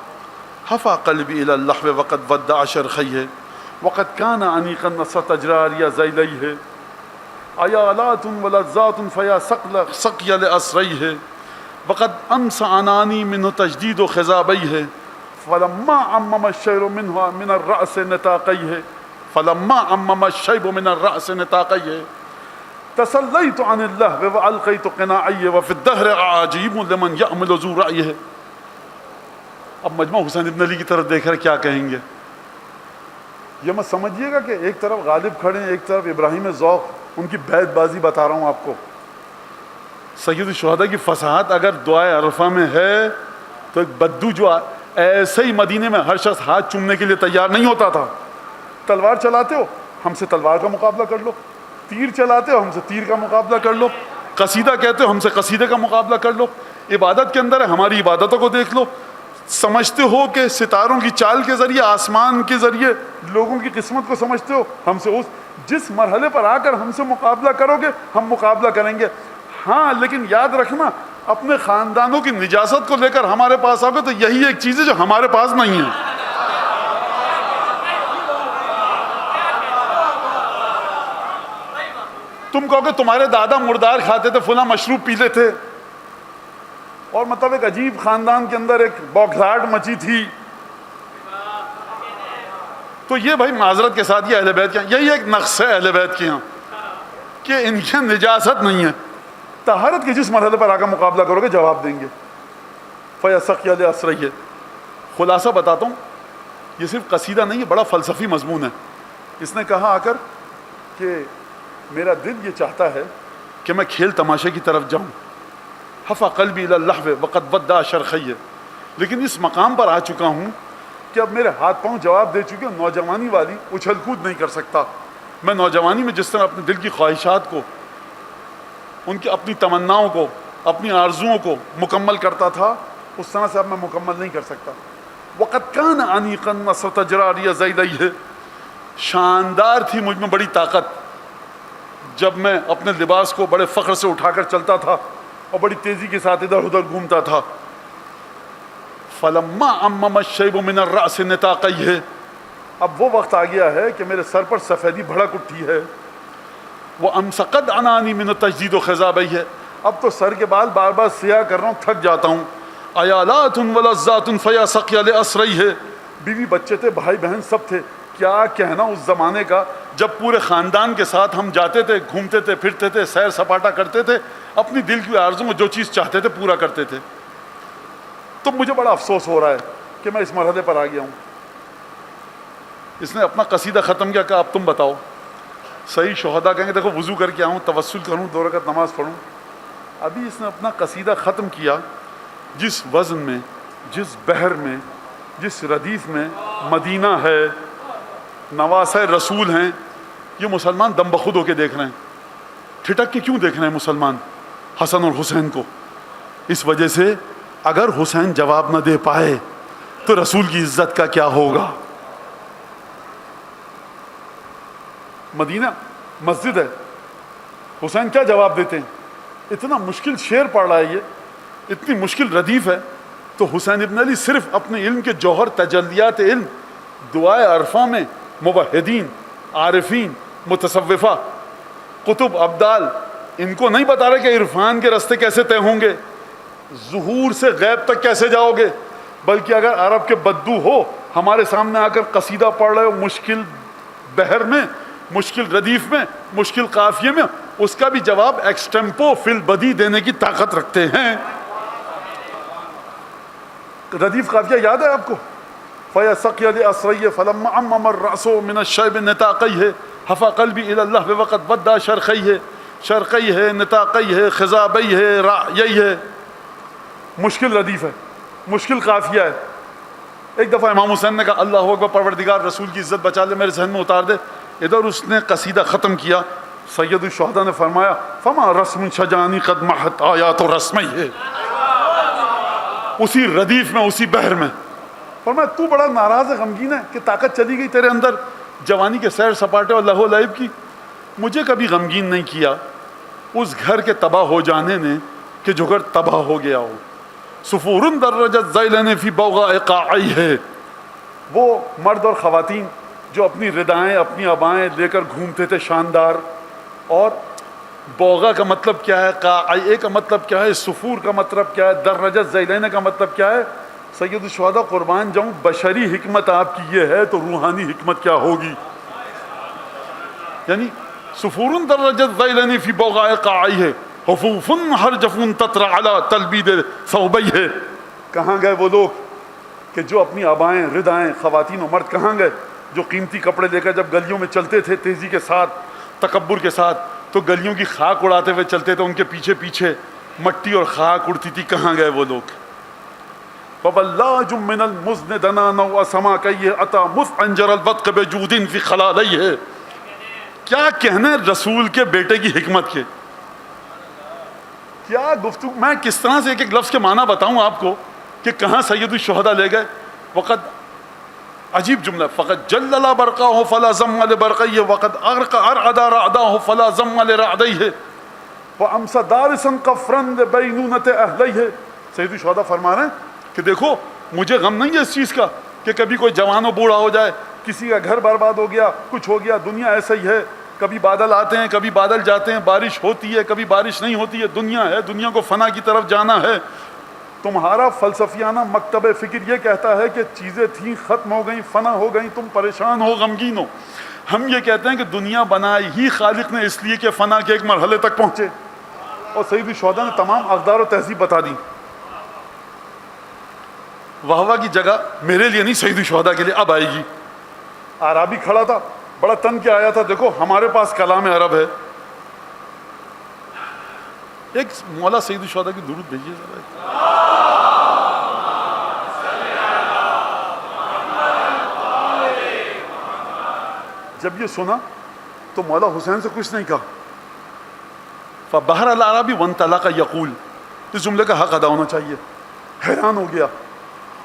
حفا قلبی الی اللحو وقد ودع شرخیہ وقد کان انیقا ستجراری ذیلیہ ایالات ولذات فیا سقی لاسریہ وقد امس عنانی منہ تجدید خضابیہ فلما عمم الشعر منہ من الرأس نطاقیہ فلما عمم الشیب من الرأس نطاقیہ تسلیت عن اللہو والقیت قناعیہ وفی الدہر عجیب لمن یعمل ذو رأیہ۔ اب مجمع حسین ابن علی کی طرف دیکھ کر کیا کہیں گے؟ یہ مت سمجھیے گا کہ ایک طرف غالب کھڑے ہیں، ایک طرف ابراہیم ذوق، ان کی بیت بازی بتا رہا ہوں آپ کو۔ سید الشہداء کی فصاحت اگر دعائے عرفہ میں ہے تو ایک بدو جو ایسے ہی مدینے میں ہر شخص ہاتھ چومنے کے لیے تیار نہیں ہوتا تھا۔ تلوار چلاتے ہو، ہم سے تلوار کا مقابلہ کر لو، تیر چلاتے ہو، ہم سے تیر کا مقابلہ کر لو، قصیدہ کہتے ہو، ہم سے قصیدے کا مقابلہ کر لو، عبادت کے اندر ہے، ہماری عبادتوں کو دیکھ لو، سمجھتے ہو کہ ستاروں کی چال کے ذریعے، آسمان کے ذریعے لوگوں کی قسمت کو سمجھتے ہو؟ ہم سے جس مرحلے پر آ کر ہم سے مقابلہ کرو گے ہم مقابلہ کریں گے. ہاں لیکن یاد رکھنا اپنے خاندانوں کی نجاست کو لے کر ہمارے پاس آؤ گے تو یہی ایک چیز ہے جو ہمارے پاس نہیں ہے. تم کہو کہ تمہارے دادا مردار کھاتے تھے، فلاں مشروب پیتے تھے، اور مطلب ایک عجیب خاندان کے اندر ایک بوکھلاہٹ مچی تھی، تو یہ بھائی معذرت کے ساتھ یہ اہل بیت کے یہی ایک نقص ہے اہل بیت کے یہاں کہ ان کی نجاست نہیں ہے. طہارت کے جس مرحلے پر آ کر مقابلہ کرو گے جواب دیں گے. فَيَسَقْيَ لِأَسْرَيْهِ. خلاصہ بتاتا ہوں، یہ صرف قصیدہ نہیں ہے، بڑا فلسفی مضمون ہے. اس نے کہا آ کر کہ میرا دل یہ چاہتا ہے کہ میں کھیل تماشے کی طرف جاؤں. حفا قلبی الی اللہو وقد ودع شرخی. لیکن اس مقام پر آ چکا ہوں کہ اب میرے ہاتھ پاؤں جواب دے چکے، نوجوانی والی اچھل کود نہیں کر سکتا. میں نوجوانی میں جس طرح اپنے دل کی خواہشات کو، ان کی اپنی تمناؤں کو، اپنی آرزوؤں کو مکمل کرتا تھا، اس طرح سے اب میں مکمل نہیں کر سکتا. وقد کان انیقا ستجراری ذیلیہ. شاندار تھی مجھ میں بڑی طاقت جب میں اپنے لباس کو بڑے فخر سے اٹھا کر چلتا تھا اور بڑی تیزی کے ساتھ ادھر ادھر گھومتا تھا. فلما عمم الشیب من الرأس نطاقیہ. اب وہ وقت آ گیا ہے کہ میرے سر پر سفیدی بھڑک اٹھی ہے. وامسقت عنانی من التجدید خضابیہ. اب تو سر کے بال بار بار سیاہ کر رہا ہوں، تھک جاتا ہوں. عیالات ولذات فیا سقی لاسریہ. بیوی بچے تھے، بھائی بہن سب تھے. کیا کہنا اس زمانے کا جب پورے خاندان کے ساتھ ہم جاتے تھے، گھومتے تھے، پھرتے تھے، سیر سپاٹا کرتے تھے، اپنی دل کی آرزو میں جو چیز چاہتے تھے پورا کرتے تھے. تو مجھے بڑا افسوس ہو رہا ہے کہ میں اس مرحلے پر آ گیا ہوں. اس نے اپنا قصیدہ ختم کیا. کہا اب تم بتاؤ. صحیح شہداء کہیں گے دیکھو وضو کر کے آؤں، توسل کروں، 2 رکعت نماز پڑھوں. ابھی اس نے اپنا قصیدہ ختم کیا. جس وزن میں، جس بحر میں، جس ردیف میں مدینہ ہے، نواسہ رسول ہیں، یہ مسلمان دم بخود ہو کے دیکھ رہے ہیں. ٹھٹک کے کیوں دیکھ رہے ہیں مسلمان حسن اور حسین کو؟ اس وجہ سے اگر حسین جواب نہ دے پائے تو رسول کی عزت کا کیا ہوگا؟ مدینہ مسجد ہے، حسین کیا جواب دیتے ہیں؟ اتنا مشکل شعر پڑھ رہا ہے، یہ اتنی مشکل ردیف ہے. تو حسین ابن علی صرف اپنے علم کے جوہر، تجلیات علم، دعائے عرفہ میں موحدین، عارفین، متصوفہ، قطب، ابدال، ان کو نہیں بتا رہے کہ عرفان کے راستے کیسے طے ہوں گے، ظہور سے غیب تک کیسے جاؤ گے، بلکہ اگر عرب کے بدو ہو ہمارے سامنے آ کر قصیدہ پڑھ رہے ہو مشکل بحر میں، مشکل ردیف میں، مشکل قافیے میں، اس کا بھی جواب ایکسٹمپو فی البدی دینے کی طاقت رکھتے ہیں. ردیف قافیہ یاد ہے آپ کو؟ فَيَسَقْيَ لِأَسْرَيَّ فَلَمَّا عَمَّمَ الرَّأْسُ مِنَ الشَّيْبِ نِطَاقَيْهِ حَفَا قَلْبِي إِلَى اللَّهْوِ وَقَدْ وَدَّعَ شَرْقَيْهِ شَرْقَيْهِ نِطَاقَيْهِ خِضَابَيْهِ رَعْيَيْهِ. مشکل ردیف ہے، مشکل قافیہ ہے. ایک دفعہ امام حسین نے کہا اللہ اکبر، پروردگار رسول کی عزت بچا لے، میرے ذہن میں اتار دے. ادھر اس نے قصیدہ ختم کیا. سید الشہداء نے فرمایا فما رسم شجانی قد محت آیات رسمہ. اسی ردیف میں، اسی بحر میں فرمایا تو بڑا ناراض ہے، غمگین ہے کہ طاقت چلی گئی تیرے اندر جوانی کے سیر سپاٹے اور لہو لعب کی. مجھے کبھی غمگین نہیں کیا اس گھر کے تباہ ہو جانے نے کہ جو گھر تباہ ہو گیا ہو. صفور درجت ذیلن فی بوغاء قاعیہ. وہ مرد اور خواتین جو اپنی ردائیں، اپنی ابائیں لے کر گھومتے تھے شاندار. اور بوغا کا مطلب کیا ہے، قاعیہ کا مطلب کیا ہے، صفور کا مطلب کیا ہے، درجت ذیلین کا مطلب کیا ہے؟ سید الشہداء قربان جاؤں، بشری حکمت آپ کی یہ ہے تو روحانی حکمت کیا ہوگی؟ یعنی صفور درجت ذیلن فی بوغاء قاعیہ حفوف حرجف تطرع علی تلبید ثوبیہ. کہاں گئے وہ لوگ کہ جو اپنی آبائیں، ردائیں، خواتین و مرد کہاں گئے جو قیمتی کپڑے لے کر جب گلیوں میں چلتے تھے تیزی کے ساتھ، تکبر کے ساتھ، تو گلیوں کی خاک اڑاتے ہوئے چلتے تھے، ان کے پیچھے پیچھے مٹی اور خاک اڑتی تھی. کہاں گئے وہ لوگ؟ فَوَاللَّاجٌ مِّنَ الْمُزْنِ دَنَانَ وَسَمَاكَيْهِ أَتَى مُثْعَنْجَرَ الْبَطْقِ بِجُودٍ فِي خَلَالَيْهِ. کیا کہنے رسول کے بیٹے کی حکمت کے، کیا گفتگو. میں کس طرح سے ایک ایک لفظ کے معنی بتاؤں آپ کو کہ کہاں سید الشہداء لے گئے. وقت عجیب جملہ، فقط جلل برقہ فلا ضم لبرقیہ وقد اغرق ارعد رعدہ فلا ضم لرعدیہ وامس دارسا قفرا لبینونۃ اہلیہ. سید الشہداء فرما رہے ہیں کہ دیکھو مجھے غم نہیں ہے اس چیز کا کہ کبھی کوئی جوان و بوڑھا ہو جائے، کسی کا گھر برباد ہو گیا، کچھ ہو گیا. دنیا ایسا ہی ہے، کبھی بادل آتے ہیں کبھی بادل جاتے ہیں، بارش ہوتی ہے کبھی بارش نہیں ہوتی ہے. دنیا ہے، دنیا کو فنا کی طرف جانا ہے. تمہارا فلسفیانہ مکتب فکر یہ کہتا ہے کہ چیزیں تھیں ختم ہو گئیں فنا ہو گئیں، تم پریشان ہو غمگین ہو. ہم یہ کہتے ہیں کہ دنیا بنائی ہی خالق نے اس لیے کہ فنا کے ایک مرحلے تک پہنچے. اور سید الشہداء نے تمام اقدار و تہذیب بتا دی. واہ واہ کی جگہ میرے لیے نہیں، سید الشہداء کے لیے اب آئے گی. عربی کھڑا تھا، بڑا تن کے آیا تھا، دیکھو ہمارے پاس کلام عرب ہے. ایک مولا سید الشہداء کی درود بھیجیے ذرا. جب یہ سنا تو مولا حسین سے کچھ نہیں کہا. فبہر العربی وانطلق یقول، اس جملے کا حق ادا ہونا چاہیے. حیران ہو گیا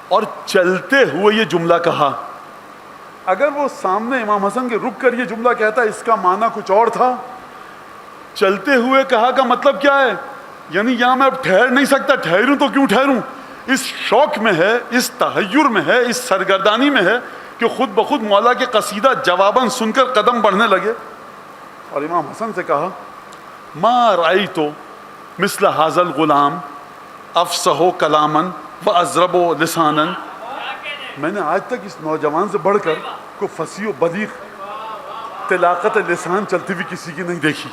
اور چلتے ہوئے یہ جملہ کہا. اگر وہ سامنے امام حسن کے رک کر یہ جملہ کہتا اس کا معنی کچھ اور تھا. چلتے ہوئے کہا کا مطلب کیا ہے؟ یعنی یہاں میں اب ٹھہر نہیں سکتا، ٹھہروں تو کیوں ٹھہروں. اس شوق میں ہے، اس تحیر میں ہے، اس سرگردانی میں ہے کہ خود بخود مولا کے قصیدہ جواباً سن کر قدم بڑھنے لگے. اور امام حسن سے کہا ما رأیت مثل هذا الغلام افصح کلاما واضرب لسانا. میں نے آج تک اس نوجوان سے بڑھ کر کوئی فصیح و بلیغ طلاقت لسان چلتی ہوئی کسی کی نہیں دیکھی.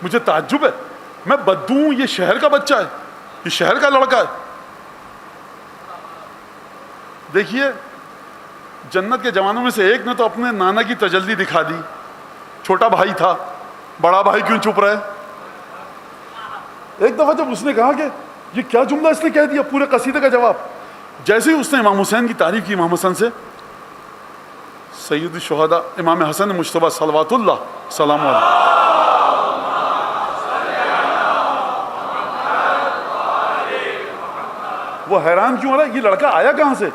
مجھے تعجب ہے، میں بدو ہوں، یہ شہر کا بچہ ہے، یہ شہر کا لڑکا ہے. دیکھیے جنت کے جوانوں میں سے ایک نے تو اپنے نانا کی تجلی دکھا دی. چھوٹا بھائی تھا، بڑا بھائی کیوں چپ رہا ہے؟ ایک دفعہ جب اس نے کہا کہ یہ کیا جملہ اس نے کہہ دیا، پورے قصیدے کا جواب. جیسے ہی اس نے امام حسین کی تعریف کی امام حسن سے، سید الشہداء امام حسن مجتبیٰ صلوات اللہ سلام علیہ، وہ حیران کیوں ہو رہا ہے، یہ لڑکا آیا کہاں سے؟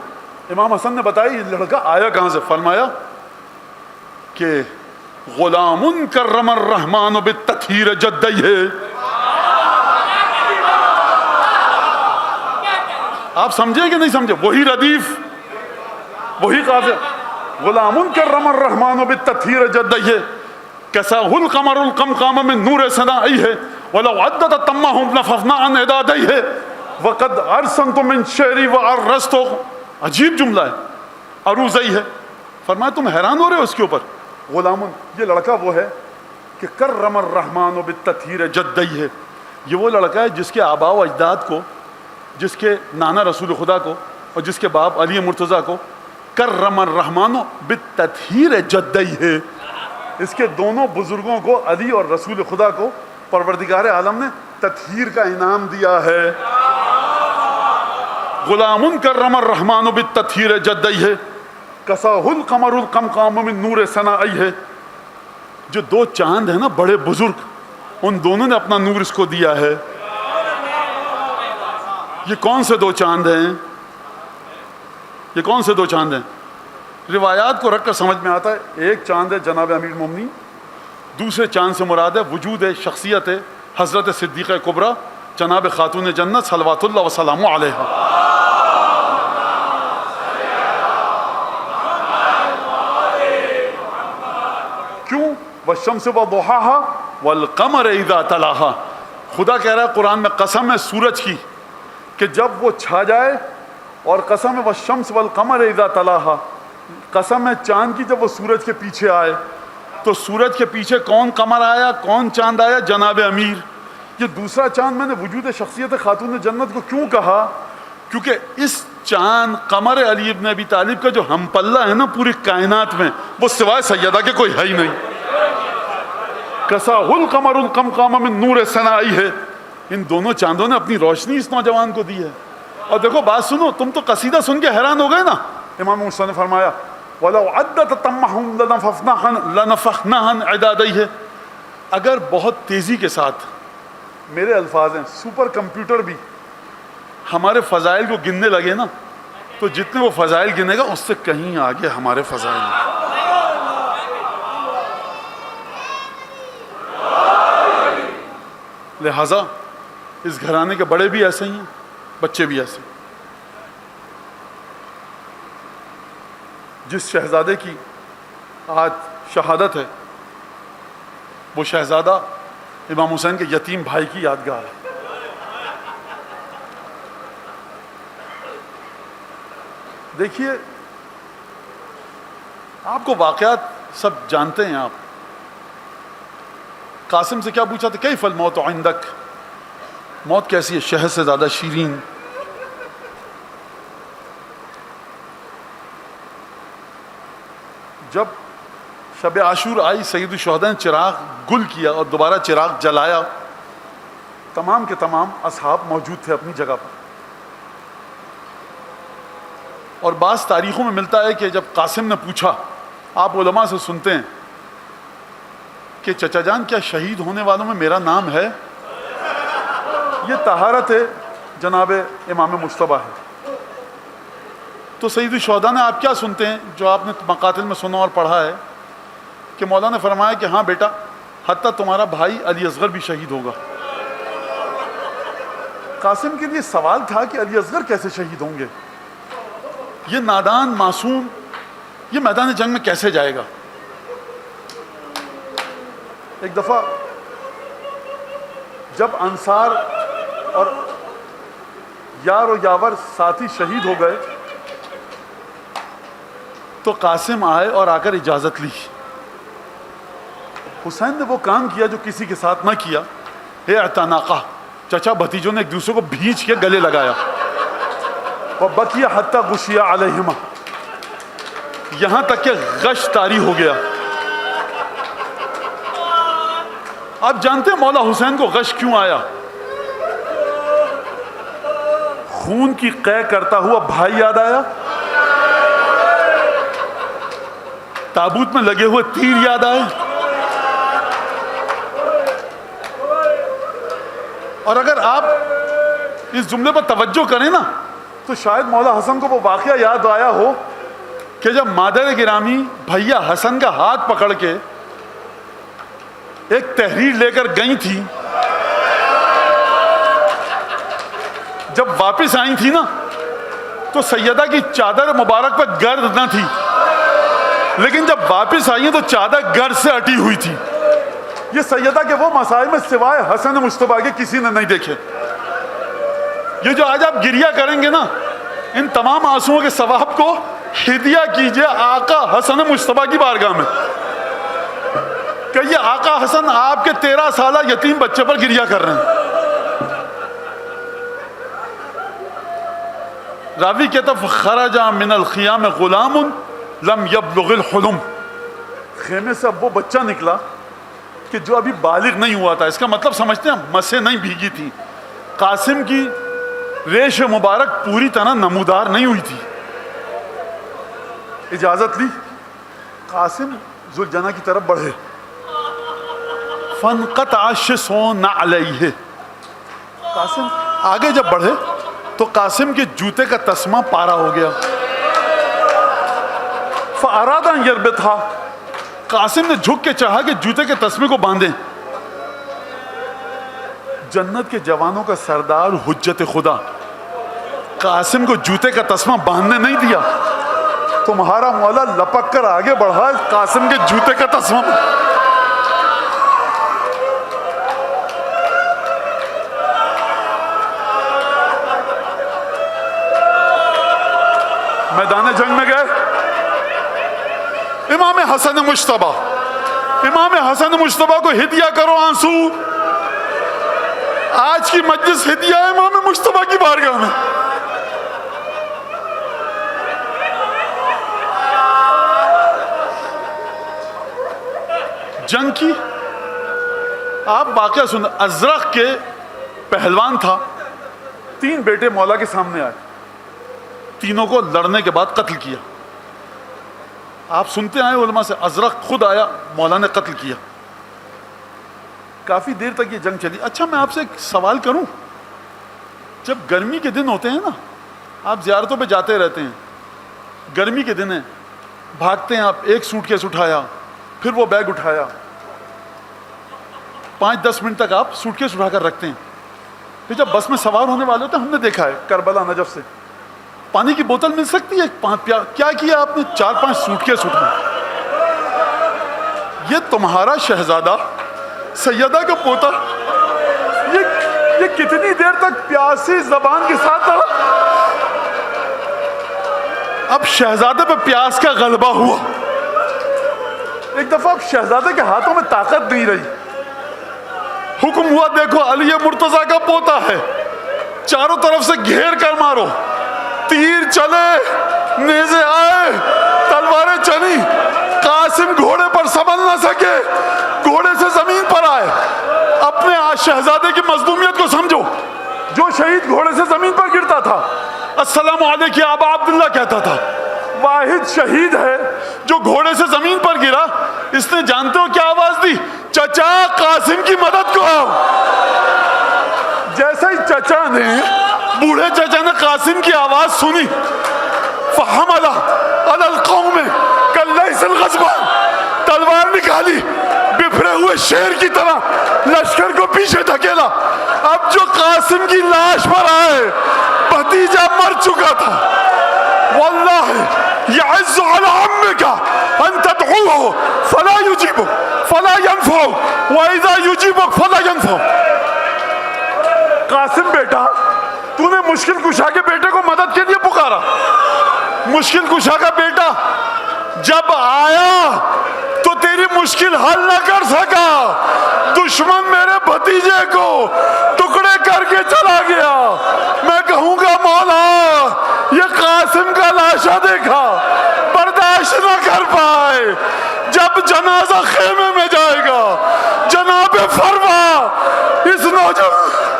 امام حسن نے بتایا یہ لڑکا آیا کہاں سے. فرمایا کہ غلام کرم الرحمن بالتطہیر جدیہ. آپ سمجھے کہ نہیں سمجھے؟ وہی ردیف، وہی قافیہ. غلام کرم الرحمن بالتطہیر جدیہ کساہ القمر القمقام من نور ثنائہ ولو عدت تمہم لففنا عن عدادیہ وقد ارسنت من شعری وعرست. عجیب جملہ ہے، عروضی ہے. فرمایا تم حیران ہو رہے ہو اس کے اوپر. غلام، یہ لڑکا وہ ہے کہ کرم الرحمن بالتطہیر جدیہ. یہ وہ لڑکا ہے جس کے آباء و اجداد کو، جس کے نانا رسول خدا کو اور جس کے باپ علی مرتضیٰ کو کرم الرحمن بالتطہیر جدیہ، اس کے دونوں بزرگوں کو، علی اور رسول خدا کو، پروردگار عالم نے تطہیر کا انعام دیا ہے. غلام کرم الرحمن بالتطہیر جدیہ کساہ القمر القمقام من نور ثنائہ. جو دو چاند ہیں نا بڑے بزرگ، ان دونوں نے اپنا نور اس کو دیا ہے. یہ کون سے دو چاند ہیں؟ یہ کون سے دو چاند ہیں؟ روایات کو رکھ کر سمجھ میں آتا ہے. ایک چاند ہے جناب امیر المومنین، دوسرے چاند سے مراد ہے وجود شخصیت حضرت صدیقہ کبریٰ جناب خاتون جنت صلوات اللہ وسلام علیہا. کیوں؟ والشمس وضحاہا والقمر اذا تلاہا. خدا کہہ رہا ہے قرآن میں قسم ہے سورج کی کہ جب وہ چھا جائے، اور قسم ہے والشمس والقمر اذا تلاہا، قسم ہے چاند کی جب وہ سورج کے پیچھے آئے. تو سورج کے پیچھے کون قمر آیا، کون چاند آیا؟ جناب امیر. یہ دوسرا چاند میں نے وجود شخصیت خاتون جنت کو کیوں کہا؟ کیونکہ اس چاند قمر علی ابن ابی طالب کا جو ہم پلہ ہے نا پوری کائنات میں، وہ سوائے سیدہ کے کوئی ہے ہی نہیں. کساہ القمر القمقام من نور ثنائہ. ان دونوں چاندوں نے اپنی روشنی اس نوجوان کو دی ہے. اور دیکھو بات سنو، تم تو قصیدہ سن کے حیران ہو گئے نا. امام حسین نے فرمایا وَلَوْ عَدَّتْ تَمَّهُمْ لَنَفَخْنَاهَا عَنْ عِدَادِهِ. اگر بہت تیزی کے ساتھ، میرے الفاظ ہیں، سپر کمپیوٹر بھی ہمارے فضائل کو گننے لگے نا تو جتنے وہ فضائل گنے گا اس سے کہیں آگے ہمارے فضائل ہیں۔ لہذا اس گھرانے کے بڑے بھی ایسے ہی ہیں، بچے بھی ایسے ہیں۔ جس شہزادے کی آج شہادت ہے وہ شہزادہ امام حسین کے یتیم بھائی کی یادگار ہے۔ دیکھیے آپ کو واقعات سب جانتے ہیں آپ۔ قاسم سے کیا پوچھا تھا؟ کیف الموت عندک، موت کیسی ہے؟ شہد سے زیادہ شیرین۔ جب شب عاشور آئی، سید الشہداء نے چراغ گل کیا اور دوبارہ چراغ جلایا، تمام کے تمام اصحاب موجود تھے اپنی جگہ پر۔ اور بعض تاریخوں میں ملتا ہے کہ جب قاسم نے پوچھا، آپ علماء سے سنتے ہیں کہ چچا جان کیا شہید ہونے والوں میں میرا نام ہے؟ یہ طہارت جناب امام مجتبیٰ ہے۔ تو سید الشہداء نے آپ کیا سنتے ہیں جو آپ نے مقاتل میں سنا اور پڑھا ہے کہ مولا نے فرمایا کہ ہاں بیٹا، حتیٰ تمہارا بھائی علی اصغر بھی شہید ہوگا۔ قاسم کے لیے سوال تھا کہ علی اصغر کیسے شہید ہوں گے؟ یہ نادان معصوم یہ میدان جنگ میں کیسے جائے گا؟ ایک دفعہ جب انصار اور یار و یاور ساتھی شہید ہو گئے تو قاسم آئے اور آ کر اجازت لی۔ حسین نے وہ کام کیا جو کسی کے ساتھ نہ کیا، اے اعتناقہ، چچا بھتیجوں نے ایک دوسرے کو بھینچ کے گلے لگایا۔ وَبَكِيَ حَتَّى غُشِيَ عَلَيْهِمَا، یہاں تک کہ غش طاری ہو گیا۔ آپ جانتے ہیں مولا حسین کو غش کیوں آیا؟ خون کی قے کرتا ہوا بھائی یاد آیا، تابوت میں لگے ہوئے تیر یاد آئے، اور اگر آپ اس جملے پر توجہ کریں نا تو شاید مولا حسن کو وہ واقعہ یاد آیا ہو کہ جب مادر گرامی بھیا حسن کا ہاتھ پکڑ کے ایک تحریر لے کر گئی تھی، جب واپس آئی تھی نا تو سیدہ کی چادر مبارک پر گرد نہ تھی، لیکن جب واپس آئی تو چادر گرد سے اٹی ہوئی تھی۔ یہ سیدہ کے وہ مسائل میں سوائے حسن مجتبیٰ کے کسی نے نہیں دیکھے۔ یہ جو آج آپ گریہ کریں گے نا، ان تمام آنسوؤں کے ثواب کو ہدیہ کیجئے آقا حسن مجتبیٰ کی بارگاہ میں، کہ یہ آقا حسن آپ کے 13 سالہ یتیم بچے پر گریہ کر رہے ہیں۔ راوی کہتا فخرج من الخیام غلام لم یبلغ الحلم، خیمے سے اب وہ بچہ نکلا کہ جو ابھی بالغ نہیں ہوا تھا۔ اس کا مطلب سمجھتے ہیں مسیں نہیں بھیگی تھی، قاسم کی ریش مبارک پوری طرح نمودار نہیں ہوئی تھی۔ اجازت لی، قاسم ذوالجناح کی طرف بڑھے، فانقطع شسع نعلیہ، قاسم آگے جب بڑھے تو قاسم کے جوتے کا تسمہ پارا ہو گیا۔ فاراد ان یربطھا، قاسم نے جھک کے چاہا کہ جوتے کے تسمے کو باندھیں۔ جنت کے جوانوں کا سردار حجت خدا قاسم کو جوتے کا تسمہ باندھنے نہیں دیا، تمہارا مولا لپک کر آگے بڑھا قاسم کے جوتے کا تسمہ۔ میدان جنگ میں گئے، امام حسن مجتبیٰ، امام حسن مجتبیٰ کو ہدیہ کرو آنسو۔ آج کی مجلس ہدیہ ہے امام مجتبیٰ کی بارگاہ میں۔ جنگ کی آپ واقعہ سن، ازرق کے پہلوان تھا، 3 بیٹے مولا کے سامنے آئے، تینوں کو لڑنے کے بعد قتل کیا۔ آپ سنتے آئے علماء سے، ازرق خود آیا، مولا نے قتل کیا۔ کافی دیر تک یہ جنگ چلی۔ اچھا میں آپ سے ایک سوال کروں، جب گرمی کے دن ہوتے ہیں نا، آپ زیارتوں پہ جاتے رہتے ہیں، گرمی کے دن ہیں، بھاگتے ہیں آپ، ایک سوٹ کیس اٹھایا، پھر وہ بیگ اٹھایا، 5-10 منٹ تک آپ سوٹ کیس اٹھا کر رکھتے ہیں. پھر جب بس میں سوار ہونے والے ہوتے ہیں، ہم نے دیکھا ہے کربلا نجف سے، پانی کی بوتل مل سکتی ہے، کیا کیا آپ نے؟ 4-5 سوٹ کیس اٹھائے. یہ تمہارا شہزادہ سیدہ کا پوتا یہ کتنی دیر تک پیاسی زبان کے ساتھ رہا؟ اب شہزادے پہ پیاس کا غلبہ ہوا. ایک دفعہ اب شہزادے کے ہاتھوں میں طاقت نہیں رہی، حکم ہوا دیکھو علی مرتضیٰ کا پوتا ہے، چاروں طرف سے گھیر کر مارو. تیر چلے، نیزے آئے، تلواریں چلی، قاسم گھوڑے پر سنبھل نہ سکے، گھوڑے سے زمین پر آئے. اپنے شہزادے کی مظلومیت کو سمجھو. جو شہید گھوڑے سے زمین پر گرتا تھا السلام علیکم یا ابا عبداللہ کہتا تھا، واحد شہید ہے جو گھوڑے سے زمین پر گرا. اس نے جانتے ہو کیا آواز دی؟ چچا قاسم کی مدد کو آؤ. جیسے ہی چچا نے، بوڑھے چچا نے قاسم کی آواز سنی، فحملہ علی القوم کاللیث الغضبان، تلوار نکالی، بفرے ہوئے شیر کی طرح لشکر کو پیچھے دھکیلا. اب جو قاسم کی لاش پر آئے، بھتیجا مر چکا تھا. واللہ یعز علی عمک ان تدعوه فلا یجیبک فلا ینفعک واذا یجیبک فلا ینفعک. قاسم بیٹا، تو نے مشکل کشا کے بیٹے کو مدد کے لیے پکارا. مشکل کشا کا بیٹا جب آیا تو تیری مشکل حل نہ کر سکا. دشمن میرے بھتیجے کو ٹکڑے کر کے چلا گیا. میں کہوں گا مولا یہ قاسم کا لاشا دیکھا، برداشت نہ کر پائے. جب جنازہ خیمے میں جائے گا، جناب فرما اس نوجوان